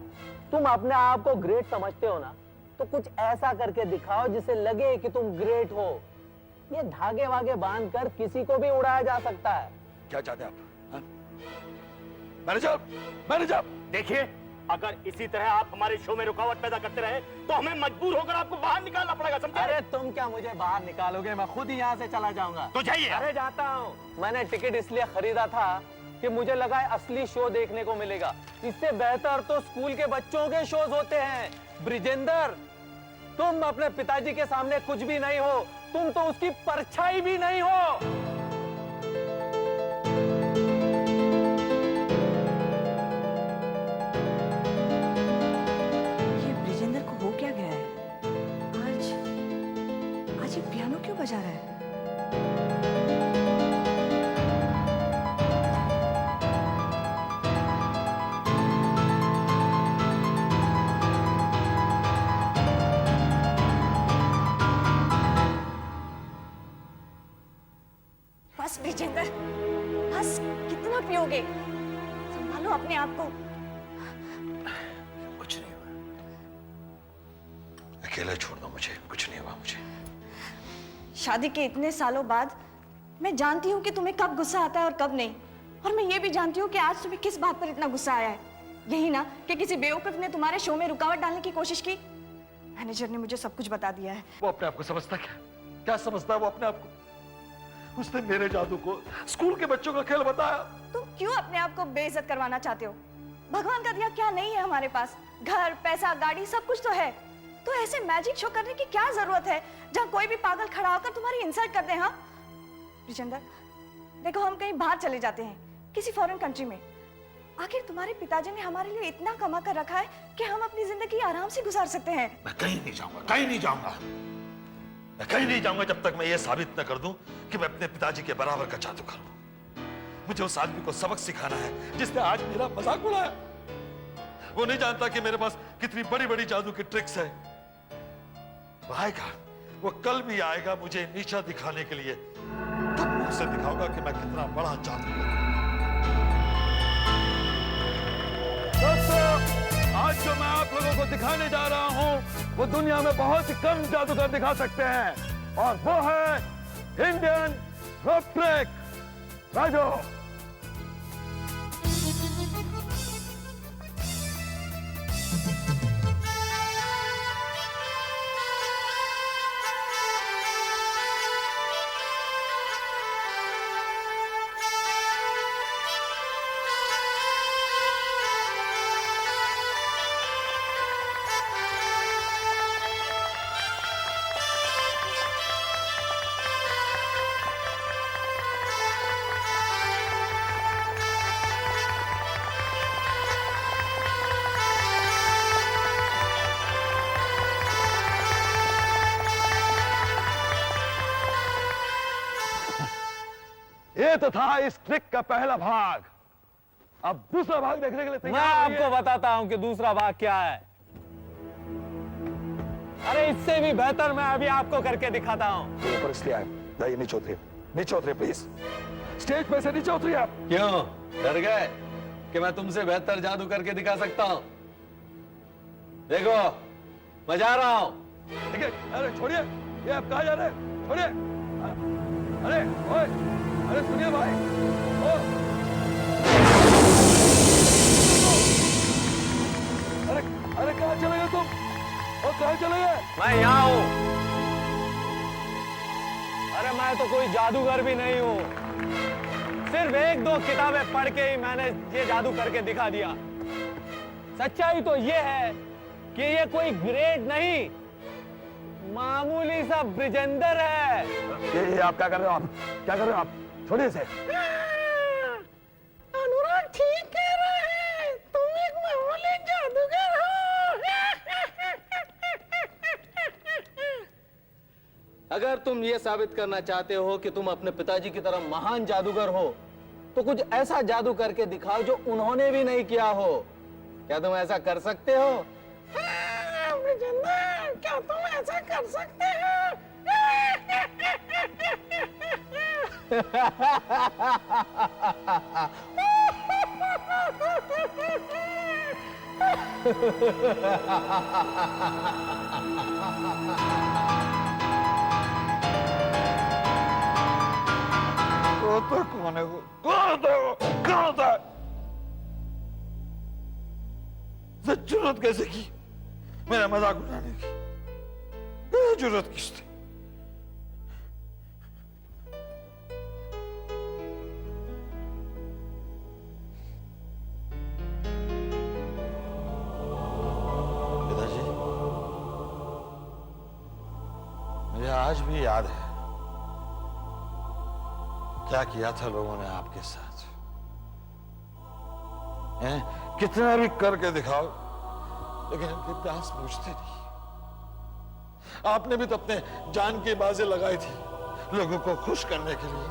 तुम अपने आप को ग्रेट समझते हो ना, तो कुछ ऐसा करके दिखाओ जिससे लगे कि तुम ग्रेट हो। ये धागे वागे बांधकर किसी को भी उड़ाया जा सकता है। क्या चाहते हैं आप? मैनेजर, मैनेजर, देखिए, अगर इसी तरह आप हमारे शो में रुकावट पैदा करते रहे तो हमें मजबूर होकर आपको बाहर निकालना पड़ेगा, समझे? अरे तुम क्या मुझे बाहर निकालोगे? मैं खुद ही यहाँ से चला जाऊंगा। तो जाइए। अरे जाता हूँ। मैंने टिकट इसलिए खरीदा था कि मुझे लगा असली शो देखने को मिलेगा। इससे बेहतर तो स्कूल के बच्चों के शोज होते हैं। ब्रिजेंदर, तुम अपने पिताजी के सामने कुछ भी नहीं हो, तुम तो उसकी परछाई भी नहीं हो। ये ब्रिजेंदर को हो क्या गया है? आज ये पियानो क्यों बजा रहा है? बस ब्रिजेंदर, बस, कितना पियोगे? संभालो अपने आप को। कुछ नहीं हुआ, अकेला छोड़ दो मुझे, कुछ नहीं हुआ मुझे। शादी के इतने सालों बाद मैं जानती हूँ कि तुम्हें कब गुस्सा आता है और कब नहीं। और मैं ये भी जानती हूँ कि आज तुम्हें किस बात पर इतना गुस्सा आया है। यही ना कि किसी बेवकूफ ने तुम्हारे शो में रुकावट डालने की कोशिश की। मैनेजर ने मुझे सब कुछ बता दिया है। वो अपने आप को समझता क्या समझता है वो अपने आप को? उसने मेरे जादू को स्कूल के बच्चों का खेल बताया। तुम क्यों अपने आप को बेइज्जत करवाना चाहते हो? भगवान का दिया क्या नहीं है हमारे पास? घर, पैसा, गाड़ी, सब कुछ तो है। तो ऐसे मैजिक शो करने की क्या जरूरत है जहाँ कोई भी पागल खड़ा होकर तुम्हारी इंसल्ट कर दे? हाँ ब्रिजेंदर, देखो, हम कहीं बाहर चले जाते हैं, किसी फॉरेन कंट्री में। आखिर तुम्हारे पिताजी ने हमारे लिए इतना कमा कर रखा है कि हम अपनी जिंदगी आराम से गुजार सकते हैं। मैं कहीं नहीं जाऊंगा, कहीं नहीं जाऊंगा, मैं कहीं नहीं जाऊंगा जब तक मैं ये साबित न कर दूं कि मैं अपने पिताजी के बराबर का जादू करूं। मुझे उस आदमी को सबक सिखाना है जिसने आज मेरा मजाक उड़ाया। वो नहीं जानता कि मेरे पास कितनी बड़ी बड़ी जादू की ट्रिक्स है। वो आएगा, वो कल भी आएगा मुझे नीचा दिखाने के लिए। तब मैं उसे दिखाऊंगा कि मैं कितना बड़ा जादूगर हूं। दोस्तों, आज जो मैं आप लोगों को दिखाने जा रहा हूं वो दुनिया में बहुत ही कम जादूगर दिखा सकते हैं, और वो है इंडियन रोप ट्रिक। राजू, ये तो था इस ट्रिक का पहला भाग। अब दूसरा भाग देखने के लिए मैं तैयार रहिए। आपको बताता हूं कि दूसरा भाग क्या है। अरे इससे भी बेहतर मैं अभी आपको करके दिखाता हूं। तो ऊपर इसलिए आए, जाइए नीचे उतरिए प्लीज। स्टेज पे से नीचे उतरिए आप। क्यों डर गए कि मैं तुमसे बेहतर जादू करके दिखा सकता हूं? देखो मैं जा रहा हूं। ठीक है, अरे छोड़िए, ये आप कहाँ जा रहे हैं? छोड़िए। अरे ओए, अरे सुनिए भाई। अरे कहाँ चले गए तुम? और कहाँ चले गए? मैं यहाँ हूं। अरे मैं तो कोई जादूगर भी नहीं हूं, सिर्फ एक दो किताबें पढ़ के ही मैंने ये जादू करके दिखा दिया। सच्चाई तो ये है कि ये कोई ग्रेट नहीं, मामूली सा ब्रिजेंदर है। ये आप क्या कर रहे हो? आप क्या कर रहे हो? आप छोड़िए इसे। अनुराग ठीक कह रहा है, तुम एक मामूली जादूगर हो। अगर तुम ये साबित करना चाहते हो कि तुम अपने पिताजी की तरह महान जादूगर हो, तो कुछ ऐसा जादू करके दिखाओ जो उन्होंने भी नहीं किया हो। क्या तुम ऐसा कर सकते हो? ब्रिजेंदर, क्या तुम ऐसा कर सकते हो? कौन है वो? कौन होता है वो? कौन होता है? जरूरत कैसे की मेरा मजाक उड़ाने की? जरूरत किस थी? पिताजी, मुझे आज भी याद है क्या किया था लोगों ने आपके साथ। कितना भी करके दिखाओ, लेकिन इनकी प्यास बुझती नहीं। आपने भी तो अपने जान की बाजें लगाई थी लोगों को खुश करने के लिए।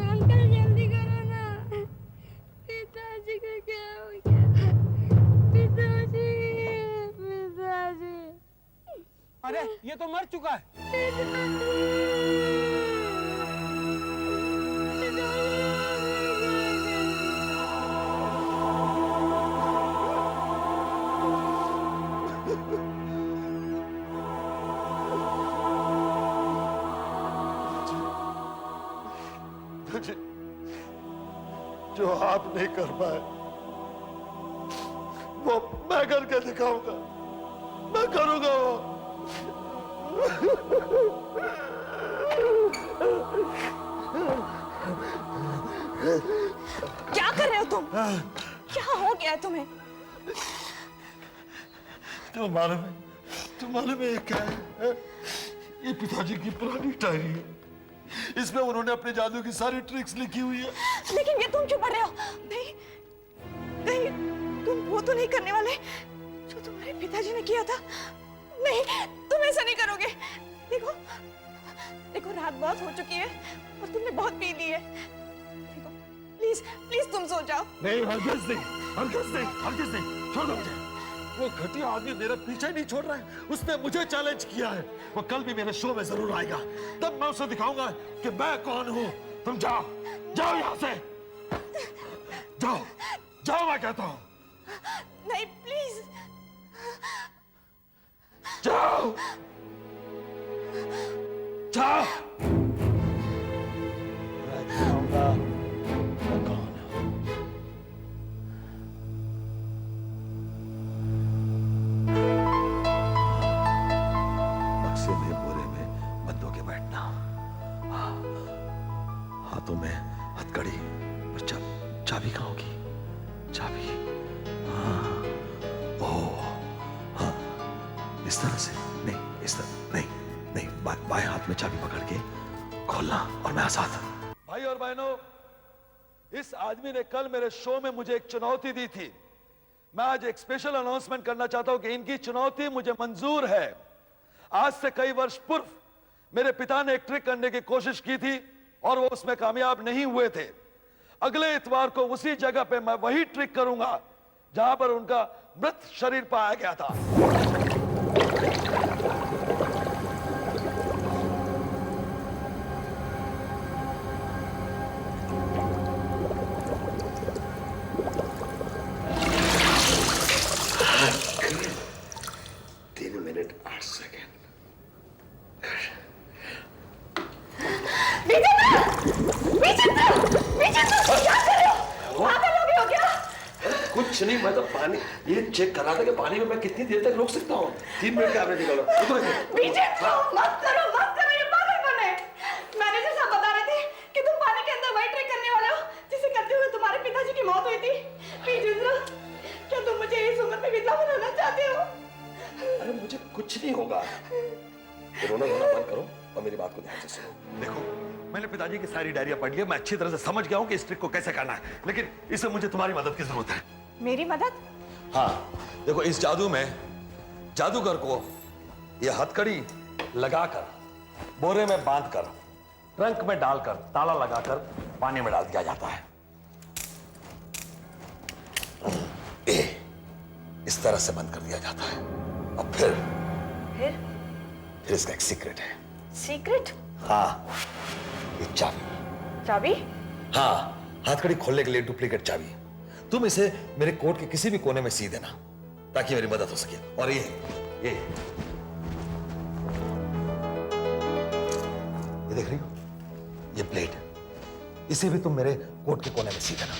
अंकल जल्दी करो ना, पिताजी का क्या हो गया? पिताजी। अरे ये तो मर चुका है। जो आप नहीं कर पाए वो मैं करके दिखाऊंगा, मैं करूंगा वो। क्या कर रहे हो तुम? क्या हो गया है तुम्हें? तुम मालूम है ये क्या है? ये पिताजी की पुरानी डायरी है। इसमें उन्होंने अपने जादू की सारी ट्रिक्स लिखी हुई है। लेकिन ये तुम क्यों पढ़ रहे हो? नहीं, नहीं, तुम वो तो नहीं करने वाले जो तुम्हारे पिताजी ने किया था। नहीं, तुम ऐसा नहीं करोगे। देखो, देखो रात बहुत हो चुकी है और तुमने बहुत पी ली है। देखो, प्लीज, प्लीज तुम सो जाओ। नहीं, हरगिज़ नहीं, हरगिज़ नहीं, हरगिज़ नहीं, छोड़ दो मुझे। वो घटिया आदमी मेरा पीछे नहीं छोड़ रहा है। उसने मुझे चैलेंज किया है। वो कल भी मेरे शो में जरूर आएगा। तब मैं उसे दिखाऊंगा कि मैं कौन हूँ। तुम जाओ, जाओ यहाँ से, जाओ, जाओ मैं कहता हूँ। नहीं, प्लीज जाओ, जाओ। मैं दिखाऊंगा मैं कौन हूँ। बक्से में बोरे में बंदों के बैठना, हाथों में हथकड़ी, और चाबी कहाँ होगी? चाबी, हाँ, ओह, हाँ, इस तरह से नहीं, इस तरह नहीं, नहीं, बाएं हाथ में चाबी पकड़ के खोलना और मैं आजाद। भाई और बहनों, इस आदमी ने कल मेरे शो में मुझे एक चुनौती दी थी। मैं आज एक स्पेशल अनाउंसमेंट करना चाहता हूं कि इनकी चुनौती मुझे मंजूर है। आज से कई वर्ष पूर्व मेरे पिता ने एक ट्रिक करने की कोशिश की थी और वो उसमें कामयाब नहीं हुए थे। अगले इतवार को उसी जगह पे मैं वही ट्रिक करूंगा जहां पर उनका मृत शरीर पाया गया था। कुछ नहीं, मैं तो पानी ये चेक कर रहा था कि पानी में मैं कितनी देर तक रोक सकता हूँ। 3 मिनट का एवरेज निकालो। मत करो ये पागलपन है। मैनेजर साहब बता रहे थे कि तुम पानी के अंदर वही ट्रिक करने वाले हो जिसे करते हुए तुम्हारे पिताजी की मौत हुई थी। विजेंद्र, क्या तुम मुझे इस उम्र में विधवा बनाना चाहते हो? अरे मुझे कुछ नहीं होगा। रोना धोना बंद करो और मेरी बात को ध्यान से सुनो। देखो, मैंने पिताजी की सारी डायरिया पढ़ ली है। मैं अच्छी तरह से समझ गया हूँ कि इस ट्रिक को कैसे करना है, लेकिन इसमें मुझे तुम्हारी मदद की जरूरत है। मेरी मदद? हाँ, देखो, इस जादू में जादूगर को यह हथकड़ी लगाकर, बोरे में बांधकर, ट्रंक में डालकर, ताला लगाकर पानी में डाल दिया जाता है। इस तरह से बंद कर दिया जाता है और फिर इसका एक सीक्रेट है। सीक्रेट? हाँ, ये चाबी। चाबी? हाँ, हथकड़ी खोलने के लिए डुप्लीकेट चाबी। तुम इसे मेरे कोट के किसी भी कोने में सी देना ताकि मेरी मदद हो सके। और ये देख रही हो, ये प्लेट, इसे भी तुम मेरे कोट के कोने में सी देना,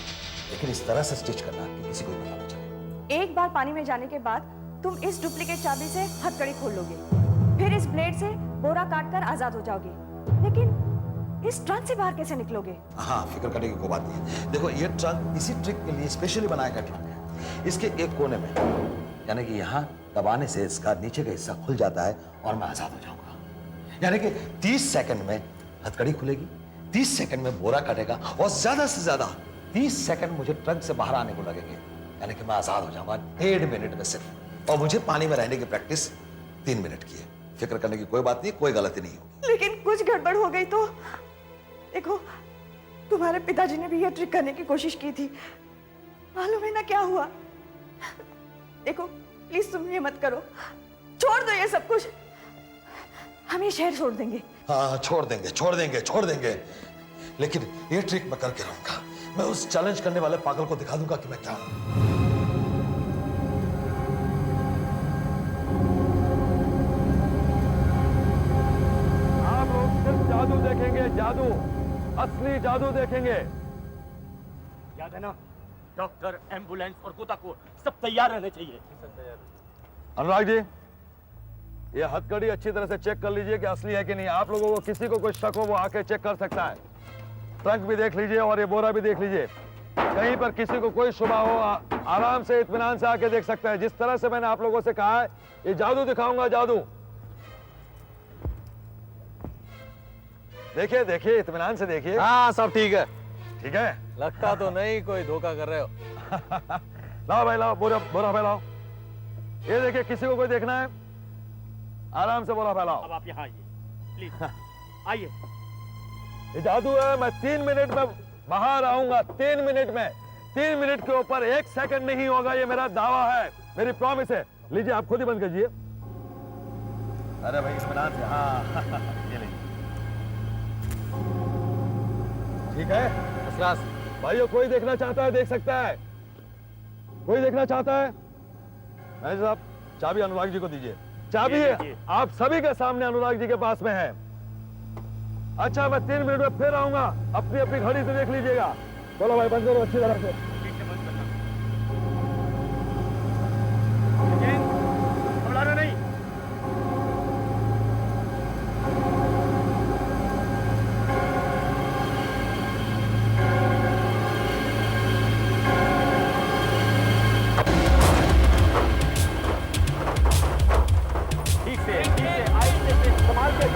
लेकिन इस तरह से स्टिच करना कि किसी को भी पता न चले। एक बार पानी में जाने के बाद तुम इस डुप्लीकेट चाबी से हथकड़ी खोल लोगे, फिर इस ब्लेड से बोरा काटकर आजाद हो जाओगे, लेकिन इस ट्रंक से बाहर कैसे निकलोगे? हाँ, फिक्र करने की कोई बात नहीं है। देखो, ये ट्रंक इसी ट्रिक के लिए स्पेशली बनाया गया ट्रंक है। इसके एक कोने में, यानी कि यहाँ दबाने से इसका नीचे का हिस्सा खुल जाता है और मैं आजाद हो जाऊंगा। यानी कि 30 सेकंड में हथकड़ी खुलेगी, 30 सेकंड में बोरा कटेगा और ज्यादा से ज्यादा 30 सेकंड मुझे ट्रंक से बाहर आने को लगेंगे, यानी कि मैं आजाद हो जाऊंगा 1.5 मिनट में सिर्फ। और मुझे पानी में रहने की प्रैक्टिस 3 मिनट की है। फिक्र करने की कोई बात नहीं, कोई गलती नहीं होगी। लेकिन कुछ गड़बड़ हो गई तो? देखो, तुम्हारे पिताजी ने भी यह ट्रिक करने की कोशिश की थी, मालूम है ना क्या हुआ? देखो, प्लीज तुम ये मत करो, छोड़ दो ये सब कुछ, हम ये शहर छोड़ देंगे। हाँ, छोड़ देंगे, लेकिन ये ट्रिक मैं करके रहूंगा। मैं उस चैलेंज करने वाले पागल को दिखा दूंगा कि मैं क्या हूं। आप लोग सिर्फ जादू देखेंगे, जादू, असली जादू देखेंगे। याद है ना, डॉक्टर, एम्बुलेंस और गोताखोर सब तैयार रहने चाहिए। अनुराग जी, ये हथकड़ी अच्छी तरह से चेक कर लीजिए कि असली है कि नहीं। आप लोगों को किसी को कोई शक हो वो आके चेक कर सकता है। ट्रंक भी देख लीजिए और ये बोरा भी देख लीजिए। कहीं पर किसी को कोई शुबा हो, आराम से इत्मीनान से आके देख सकता है। जिस तरह से मैंने आप लोगों से कहा है, ये जादू दिखाऊंगा, जादू। देखिए, इत्मीनान से देखिए। हाँ, सब ठीक है। ठीक है? लगता तो नहीं कोई धोखा कर रहे हो। लाओ भाई, लाओ बोरा फैलाओ। ये देखिए, किसी को कोई देखना है, आराम से बोरा फैलाओ। अब आप यहाँ आइए, प्लीज आइए। ये जादू है। मैं 3 मिनट में बाहर आऊंगा, 3 मिनट में। 3 मिनट के ऊपर 1 सेकंड नहीं होगा, ये मेरा दावा है, मेरी प्रॉमिस है। लीजिए, आप खुद ही बंद कीजिए। अरे भाई, इत्मीनान से। हाँ, ये लीजिए। ठीक है भाइयों, कोई देखना चाहता है देख सकता है। कोई देखना चाहता है? मैनेजर साहब, चाबी अनुराग जी को दीजिए। चाबी है आप सभी के सामने अनुराग जी के पास में है। अच्छा, मैं 3 मिनट में फिर आऊंगा। अपनी अपनी घड़ी से देख लीजिएगा। बोलो भाई, बंद करो अच्छी तरह से। घबराना नहीं। ठीक से, आई से, संभाल के।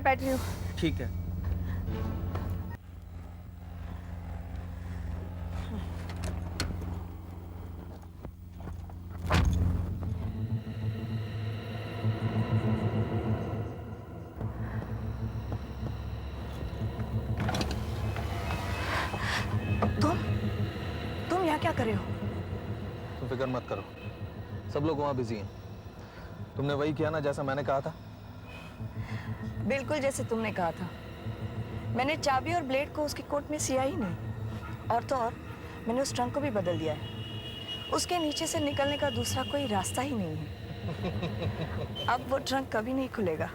बैठ रही हूँ। ठीक है। तुम यहाँ क्या कर रहे हो? तुम फिक्र मत करो, सब लोग वहाँ बिजी हैं। तुमने वही किया ना जैसा मैंने कहा था? बिल्कुल जैसे तुमने कहा था। मैंने चाबी और ब्लेड को उसकी कोट में सिया ही नहीं। और तो और मैंने उस ट्रंक को भी बदल दिया है। उसके नीचे से निकलने का दूसरा कोई रास्ता ही नहीं है। अब वो ट्रंक कभी नहीं खुलेगा।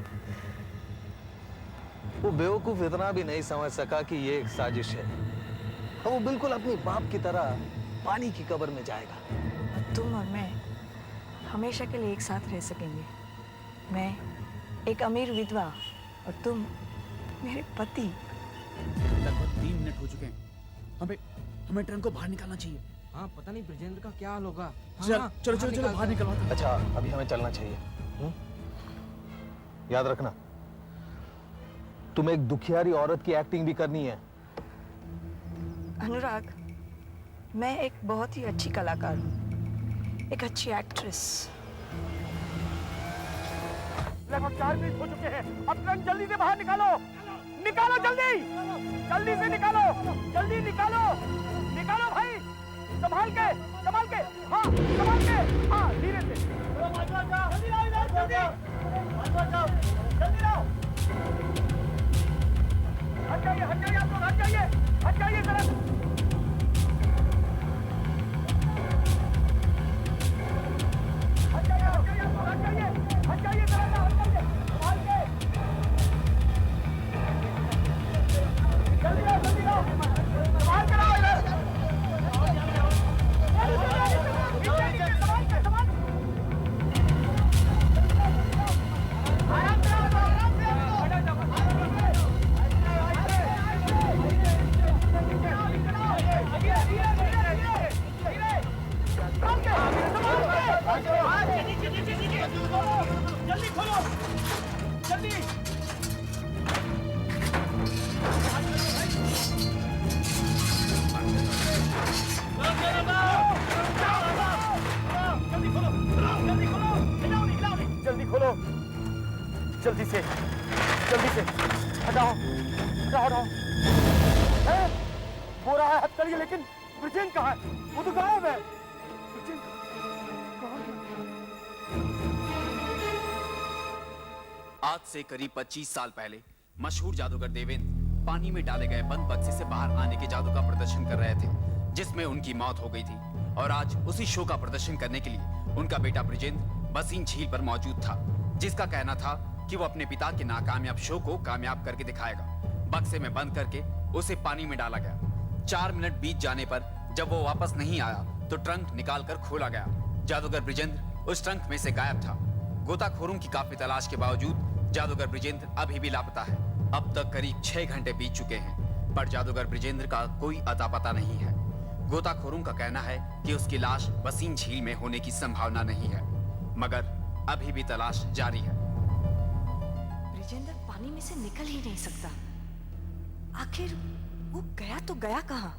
वो बेवकूफ इतना भी नहीं समझ सका कि ये एक साजिश है। और वो बिल्कुल अपनी बाप की तरह पानी की कब्र में जाएगा। तुम और मैं हमेशा के लिए एक साथ रह सकेंगे। मैं एक अमीर विधवा और तुम मेरे पति। लगभग 3 मिनट हो चुके हैं। हमें ट्रंक को बाहर निकालना चाहिए। हाँ, पता नहीं ब्रिजेंद्र का क्या हाल होगा। चलो बाहर निकलवाते हैं। अच्छा, अभी हमें चलना चाहिए। याद रखना, तुम एक दुखियारी औरत की एक्टिंग भी करनी है। अनुराग, मैं एक बहुत ही अच्छी कलाकार हूँ, एक अच्छी एक्ट्रेस। लगभग 4 मिनट हो चुके हैं। अब ट्रंक जल्दी से बाहर निकालो, निकालो जल्दी, जल्दी से निकालो, जल्दी निकालो, निकालो भाई, संभाल के, हाँ संभाल के, हाँ धीरे से। जल्दी आओ, जल्दी आओ। हट जाइए आप लोग, हट जाइए जरा। जल्दी से हटाओ। हो रहा है हथकड़ी, लेकिन ब्रिजेंद्र कहाँ है? वो तो गायब है। आज से करीब 25 साल पहले मशहूर जादूगर देवेंद्र पानी में डाले गए बंद बक्से से बाहर आने के जादू का प्रदर्शन कर रहे थे, जिसमें उनकी मौत हो गई थी। और आज उसी शो का प्रदर्शन करने के लिए उनका बेटा ब्रिजेंद्र बसीन झील पर मौजूद था, जिसका कहना था कि वो अपने पिता के नाकामयाब शो को कामयाब करके दिखाएगा। बक्से में बंद करके उसे पानी में डाला गया। 4 मिनट बीत जाने पर जब वो वापस नहीं आया तो ट्रंक निकाल कर खोला गया। जादूगर ब्रिजेंद्र उस ट्रंक में से गायब था। गोताखोरों की काफी तलाश के बावजूद जादूगर ब्रिजेंद्र अभी भी लापता है। अब तक करीब 6 घंटे बीत चुके हैं, पर जादूगर ब्रिजेंद्र का कोई अता पता नहीं है। गोताखोरों का कहना है कि उसकी लाश बसीन झील में होने की संभावना नहीं है, मगर अभी भी तलाश जारी है। ब्रिजेंद्र पानी में से निकल ही नहीं सकता। आखिर वो गया तो गया कहाँ?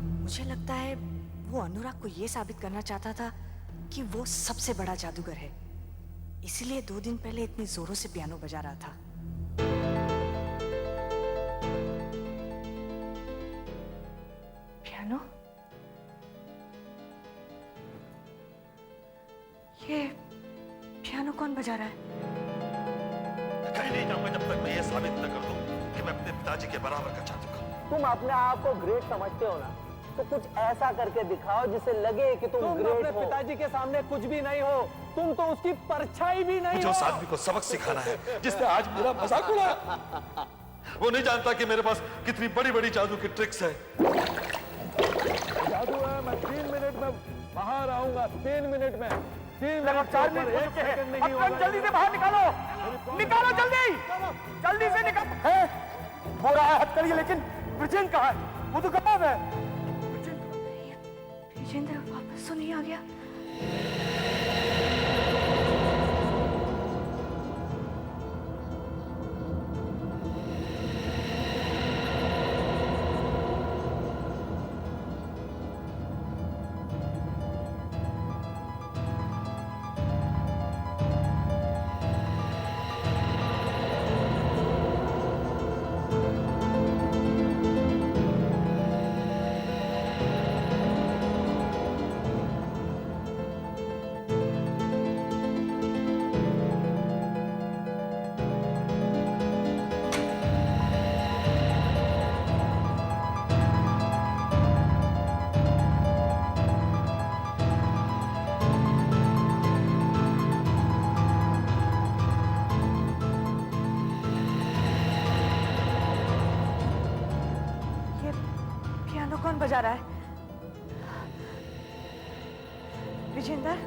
मुझे लगता है वो अनुराग को ये साबित करना चाहता था कि वो सबसे बड़ा जादूगर है, इसीलिए 2 दिन पहले इतनी जोरों से पियानो बजा रहा था। पियानो? ये पियानो कौन बजा रहा है? कहीं नहीं जाऊंगा जब तक मैं ये साबित न कर दूं कि मैं अपने पिताजी के बराबर का जादूगर हूं। तुम अपने आप को ग्रेट समझते हो ना, तो कुछ ऐसा करके दिखाओ जिससे लगे कि तुम ग्रेट अपने हो। पिताजी के सामने कुछ भी नहीं हो, तुम तो उसकी परछाई भी नहीं मुझे हो। उस आदमी को सबक सिखाना है जिसने आज मेरा मजाक उड़ाया। वो नहीं जानता कि मेरे पास कितनी बड़ी बड़ी जादू की ट्रिक्स है। जादू है, मैं 3 मिनट में बाहर आऊंगा। 3 मिनट में 4 मिनट हो चुके हैं। अब ट्रंक जल्दी से बाहर निकालो, निकालो जल्दी, जल्दी से निकालो। हो रहा है हथकड़ी, लेकिन ब्रिजेंद्र कहाँ है? वो तो गायब है। ब्रिजेंद्र वापस तो नहीं आ गया? कौन बजा रहा है? विजेंदर,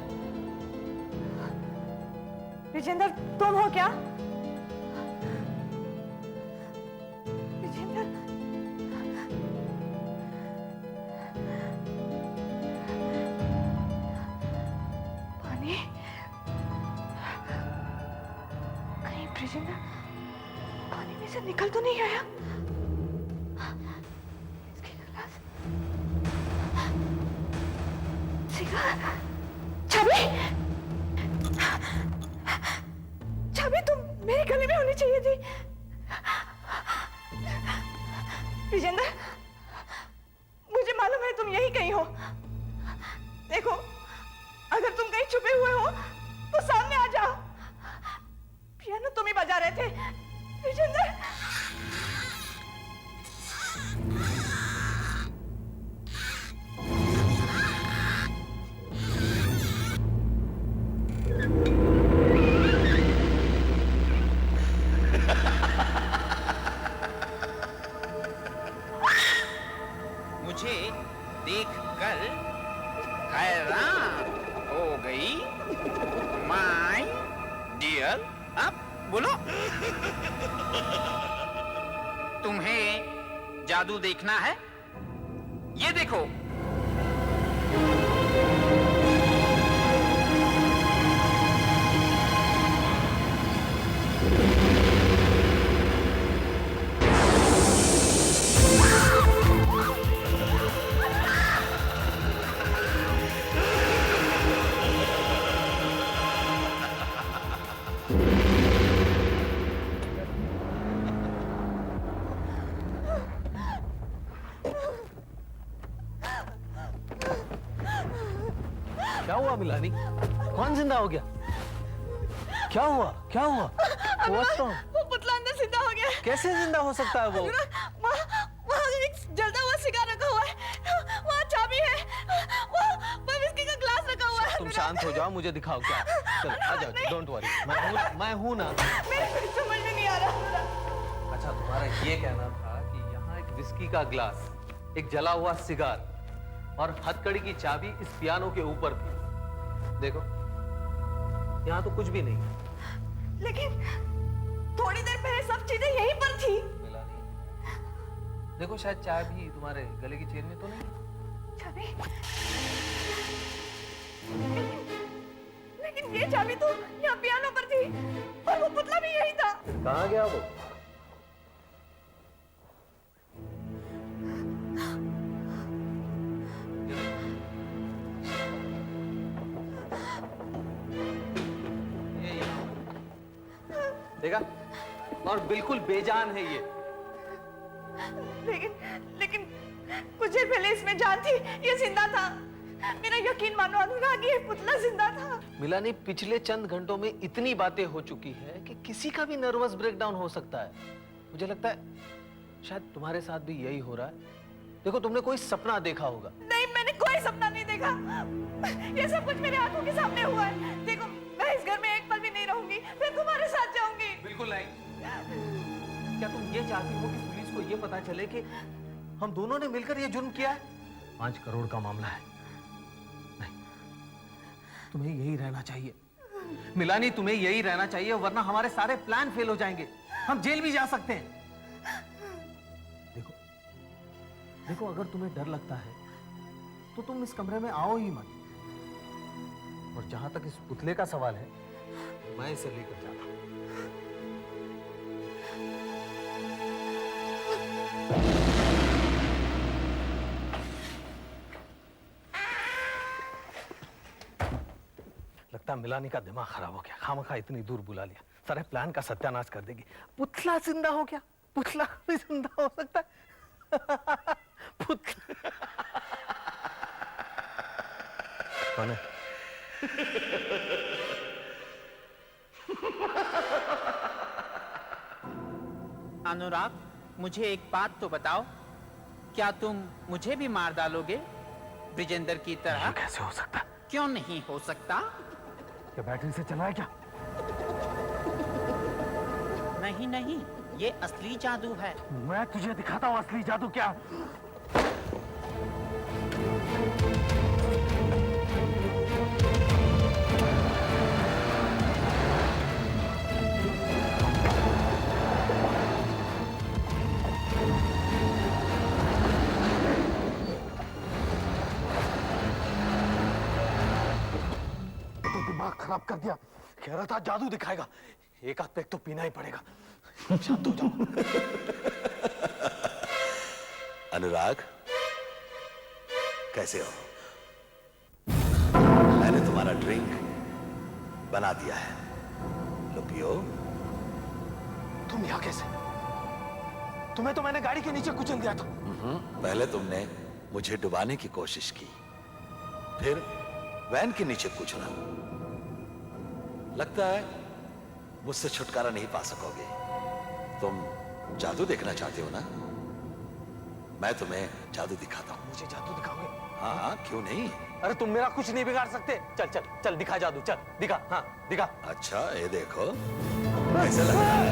विजेंदर तुम हो क्या? विजेंदर, पानी, कहीं विजेंदर पानी में से निकल तो नहीं आया? छवि, छवि तुम मेरे गले में होनी चाहिए थी। विजेंदर, मुझे मालूम है तुम यही कहीं हो। देखो, अगर तुम कहीं छुपे हुए हो तो सामने आ जाओ। पियानो तुम ही बजा रहे थे विजेंदर। मुझे देखकर हैरान हो गई माय डियर। अब बोलो, तुम्हें जादू देखना है? ये देखो। क्या हुआ मिलानी? कौन जिंदा हो गया? क्या हुआ? क्या हुआ? What's wrong? वो पुतला अंदर जिंदा हो गया। कैसे जिंदा हो सकता है वो? वहाँ एक जलता हुआ सिगार रखा हुआ है, वहाँ चाबी है, वहाँ विस्की का ग्लास रखा हुआ है। तुम शांत हो जाओ, मुझे दिखाओ क्या। चल आ जाओ, डोंट वरी, मैं हूँ ना। मेरे कुछ समझ में नहीं आ रहा। अच्छा, तुम्हारा ये कहना था कि यहाँ एक विस्की का ग्लास, एक जला हुआ सिगार और हथकड़ी की चाबी इस पियानो के ऊपर थी। देखो, यहाँ तो कुछ भी नहीं। लेकिन थोड़ी देर पहले सब चीजें यहीं पर थी। देखो, शायद चाबी तुम्हारे गले की चेन में तो नहीं। चाबी? लेकिन ये चाबी तो यहाँ पियानो पर थी और वो पुतला भी यही था। कहाँ गया वो? देखा? और बिल्कुल बेजान है ये। लेकिन कुछ देर पहले इसमें जान थी, ये जिंदा था। मेरा यकीन मानो अनुराग, ये पुतला जिंदा था। मिलानी, पिछले चंद घंटों में इतनी बातें हो चुकी है कि किसी का भी नर्वस ब्रेकडाउन हो सकता है। मुझे लगता है शायद तुम्हारे साथ भी यही हो रहा है। देखो, तुमने कोई सपना देखा होगा। नहीं, मैंने कोई सपना नहीं देखा। ये सब कुछ मेरे आंखों के सामने हुआ है। देखो, मैं इस घर में एक पल भी नहीं रहूंगी, मैं तुम्हारे साथ जाऊंगी। बिल्कुल नहीं। क्या तुम ये चाहती हो कि पुलिस को ये पता चले कि हम दोनों ने मिलकर ये जुर्म किया है? 5 करोड़ का मामला है। नहीं, तुम्हें यही रहना चाहिए मिलानी, तुम्हें यही रहना चाहिए, वरना हमारे सारे प्लान फेल हो जाएंगे। हम जेल भी जा सकते हैं। देखो, अगर तुम्हें डर लगता है तो तुम इस कमरे में आओ ही मत। और जहां तक इस पुतले का सवाल है, मैं इसे लेकर जाता हूं। लगता है मिलानी का दिमाग खराब हो गया, खामखा इतनी दूर बुला लिया, सारे प्लान का सत्यानाश कर देगी। पुतला जिंदा हो गया, पुतला भी जिंदा हो सकता है। पुतला कौन है? अनुराग, मुझे एक बात तो बताओ, क्या तुम मुझे भी मार डालोगे ब्रिजेंदर की तरह? कैसे हो सकता? क्यों नहीं हो सकता? क्या बैटरी से चला है क्या? नहीं नहीं, ये असली जादू है। मैं तुझे दिखाता हूँ असली जादू क्या। तो दिमाग खराब कर दिया। कह रहा था जादू दिखाएगा, एक आध पैक तो पीना ही पड़ेगा। शांत हो जाओ। अनुराग, कैसे हो? मैंने तुम्हारा ड्रिंक बना दिया है, लो पियो। तुम यहाँ कैसे? तुम्हें तो मैंने गाड़ी के नीचे कुचल दिया था। पहले तुमने मुझे डुबाने की कोशिश की, फिर वैन के नीचे कुचला। लगता है मुझसे छुटकारा नहीं पा सकोगे। तुम जादू देखना चाहते हो ना? मैं तुम्हें जादू दिखाता हूँ। मुझे जादू दिखाओगे? हाँ हाँ, क्यों नहीं। अरे तुम मेरा कुछ नहीं बिगाड़ सकते। चल चल चल, दिखा जादू, चल दिखा। हाँ दिखा। अच्छा, ये देखो कैसे लग रहा है।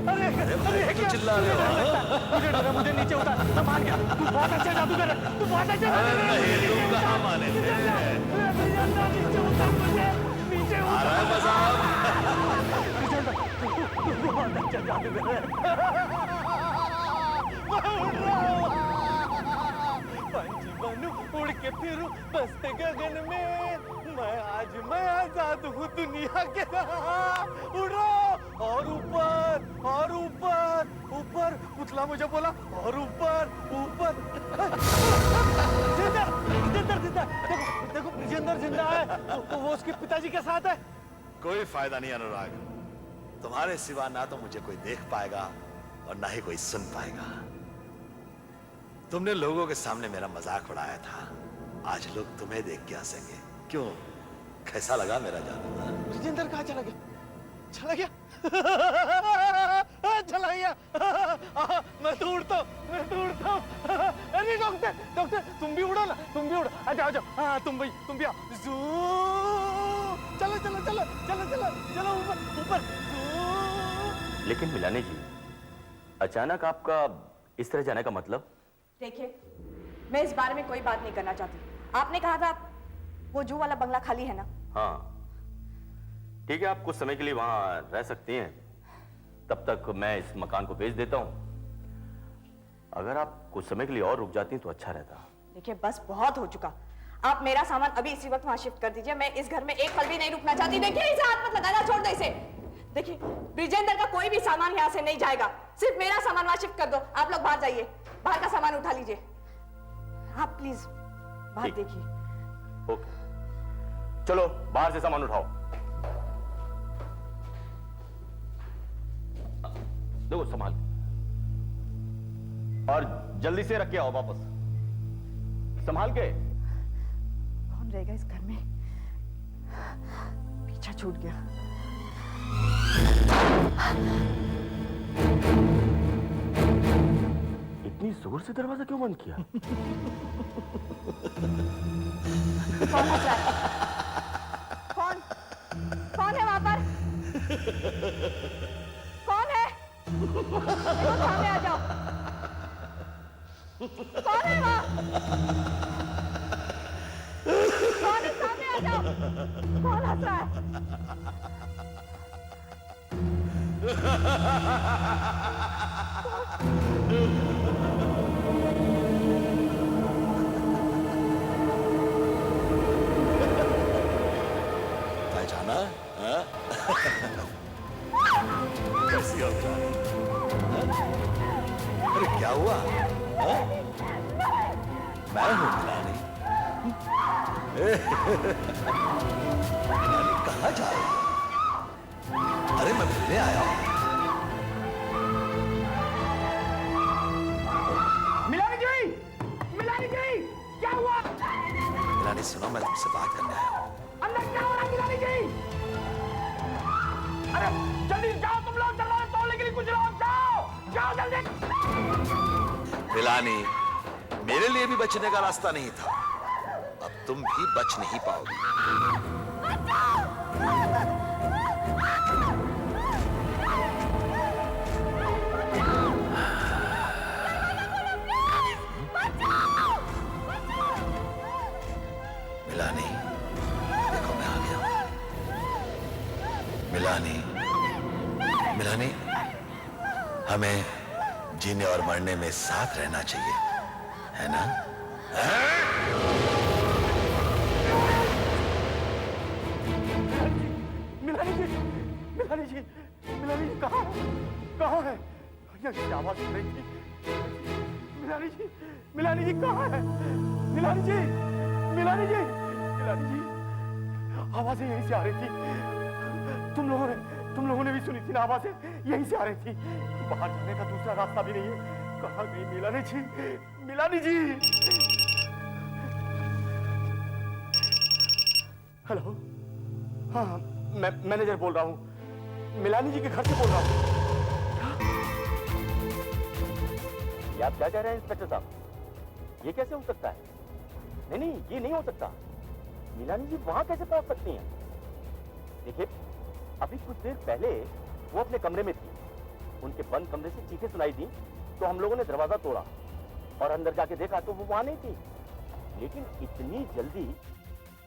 अरे भाई, क्यों चिल्ला रहे हो? मुझे डर है, मुझे नीचे उतार। संभाल गया। तू बहुत अच्छा जादू कर रहा है। तू बहुत अच्छा जादू कर रहा है। नहीं, तुम कहाँ माने थे? नीचे उतार मुझे, नीचे आ रहा है मजा? तू बहुत अच्छा जादू कर रहा है। पंछी बनूं, उड़ के फिरूं बसते गगन में, मैं आजाद हूँ दुनिया के। उड़ो और ऊपर और ऊपर ऊपर। पुतला मुझे बोला और ऊपर ऊपर। जिंदा जिंदा जिंदा। देखो देखो, ब्रिजेंद्र जिंदा है। वो उसके पिताजी के साथ है। कोई फायदा नहीं अनुराग, तुम्हारे सिवा ना तो मुझे कोई देख पाएगा और ना ही कोई सुन पाएगा। तुमने लोगों के सामने मेरा मजाक उड़ाया था, आज लोग तुम्हें देख के हंसेंगे। क्यों, कैसा लगा मेरा जादू? ब्रिजेंद्र कहाँ चला गया? चला गया? चला गया। मैं तो उड़ता हूँ। अरे डॉक्टर डॉक्टर, तुम भी उड़ो ना, तुम भी उड़ो। आ जाओ। हाँ तुम भी आओ। चलो चलो चलो चलो चलो चलो ऊपर ऊपर। लेकिन मिलानी जी, अचानक आपका इस तरह जाने का मतलब? देखिए, मैं इस बारे में कोई बात नहीं करना चाहती। आपने कहा था वो जू वाला बंगला खाली है ना? हाँ ठीक है, आप कुछ समय के लिए वहां रह सकती हैं। तब तक मैं इस मकान को बेच देता हूं। अगर आप कुछ समय के लिए और रुक जाती तो अच्छा रहता। देखिए, बस बहुत हो चुका। आप मेरा सामान अभी इसी वक्त वहां शिफ्ट कर दीजिए। मैं इस घर में एक पल भी नहीं रुकना चाहती। देखिए, इसे हाथ मत लगाना, छोड़ दो इसे। देखिए, ब्रिजेंद्र का कोई भी सामान यहाँ से नहीं जाएगा। सिर्फ मेरा सामान वहां शिफ्ट कर दो। आप लोग बाहर जाइए, बाहर का सामान उठा लीजिए। आप प्लीज बाहर देखिए। ओके, चलो बाहर से सामान उठाओ। देखो संभाल, और जल्दी से रख के आओ वापस, संभाल के। कौन रहेगा इस घर में? पीछा छूट गया। इतनी जोर से दरवाजा क्यों बंद किया? कौन हंस रहा है? कौन है वहां पर? कौन है? देखो, सामने आ जाओ। कौन है वहां? कौन है? सामने आ जाओ। कौन हंस रहा है? पहचाना? कैसी हो मिलानी? अरे क्या हुआ? मैं हूं मिलानी। मिलानी कहाँ जा रही है? अरे मैं मिलने आया हूं। मिलानी जी, क्या हुआ? मिलानी सुनो, मैं तुमसे बात करने आया हूं। अंदर क्या हो रहा है मिलानी जी? अरे जल्दी जाओ, तुम लोग दरवाजा तोड़ने के लिए कुछ लोग जाओ जल्दी। मिलानी, मेरे लिए भी बचने का रास्ता नहीं था, अब तुम भी बच नहीं पाओगे। हमें जीने और मरने में साथ रहना चाहिए, है ना? मिलानी जी, मिलानी जी, मिलानी जी कहाँ है? यहाँ की आवाज सुन रही थी। मिलानी जी कहाँ है? मिलानी जी, आवाजें यहीं से आ रही थी। तुम लोगों ने भी सुनी थी ना, आवाजें यहीं से आ रही थी। बाहर जाने का दूसरा रास्ता भी नहीं है। कहाँ गई मिलानी जी? हेलो, हाँ, मैं मैनेजर बोल रहा हूँ। मिलानी जी के घर से बोल रहा हूँ। ये आप क्या कह रहे हैं इंस्पेक्टर साहब? ये कैसे हो सकता है? नहीं, ये नहीं हो सकता। मिलानी जी वहां कैसे पहुंच सकती हैं? देखिए, अभी कुछ देर पहले वो अपने कमरे में थी। उनके बंद कमरे से चीखें सुनाई दी, तो हम लोगों ने दरवाजा तोड़ा और अंदर जाके देखा तो वो वहां नहीं थी। लेकिन इतनी जल्दी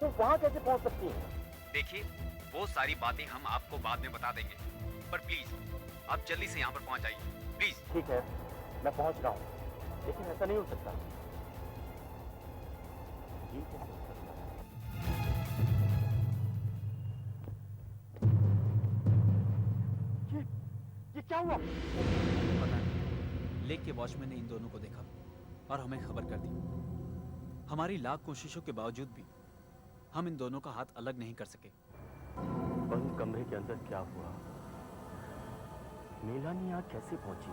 वो वहां कैसे पहुंच सकती हैं? देखिए, वो सारी बातें हम आपको बाद में बता देंगे, पर प्लीज आप जल्दी से यहाँ पर पहुंच जाइए, प्लीज। ठीक है, मैं पहुंच रहा हूँ, लेकिन ऐसा नहीं हो सकता। ये कैसे हो सकता है? ये क्या हुआ? पता नहीं, लेक के वॉचमैन ने इन दोनों को देखा और हमें खबर कर दी। हमारी लाख कोशिशों के बावजूद भी हम इन दोनों का हाथ अलग नहीं कर सके। बंद कमरे के अंदर क्या हुआ? मिलानी यहाँ कैसे पहुंची?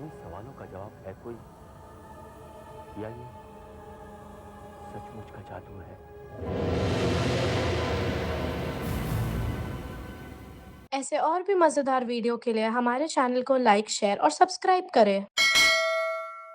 इन सवालों का जवाब है कोई, या ये सचमुच का जादू है? ऐसे और भी मजेदार वीडियो के लिए हमारे चैनल को लाइक, शेयर और सब्सक्राइब करें।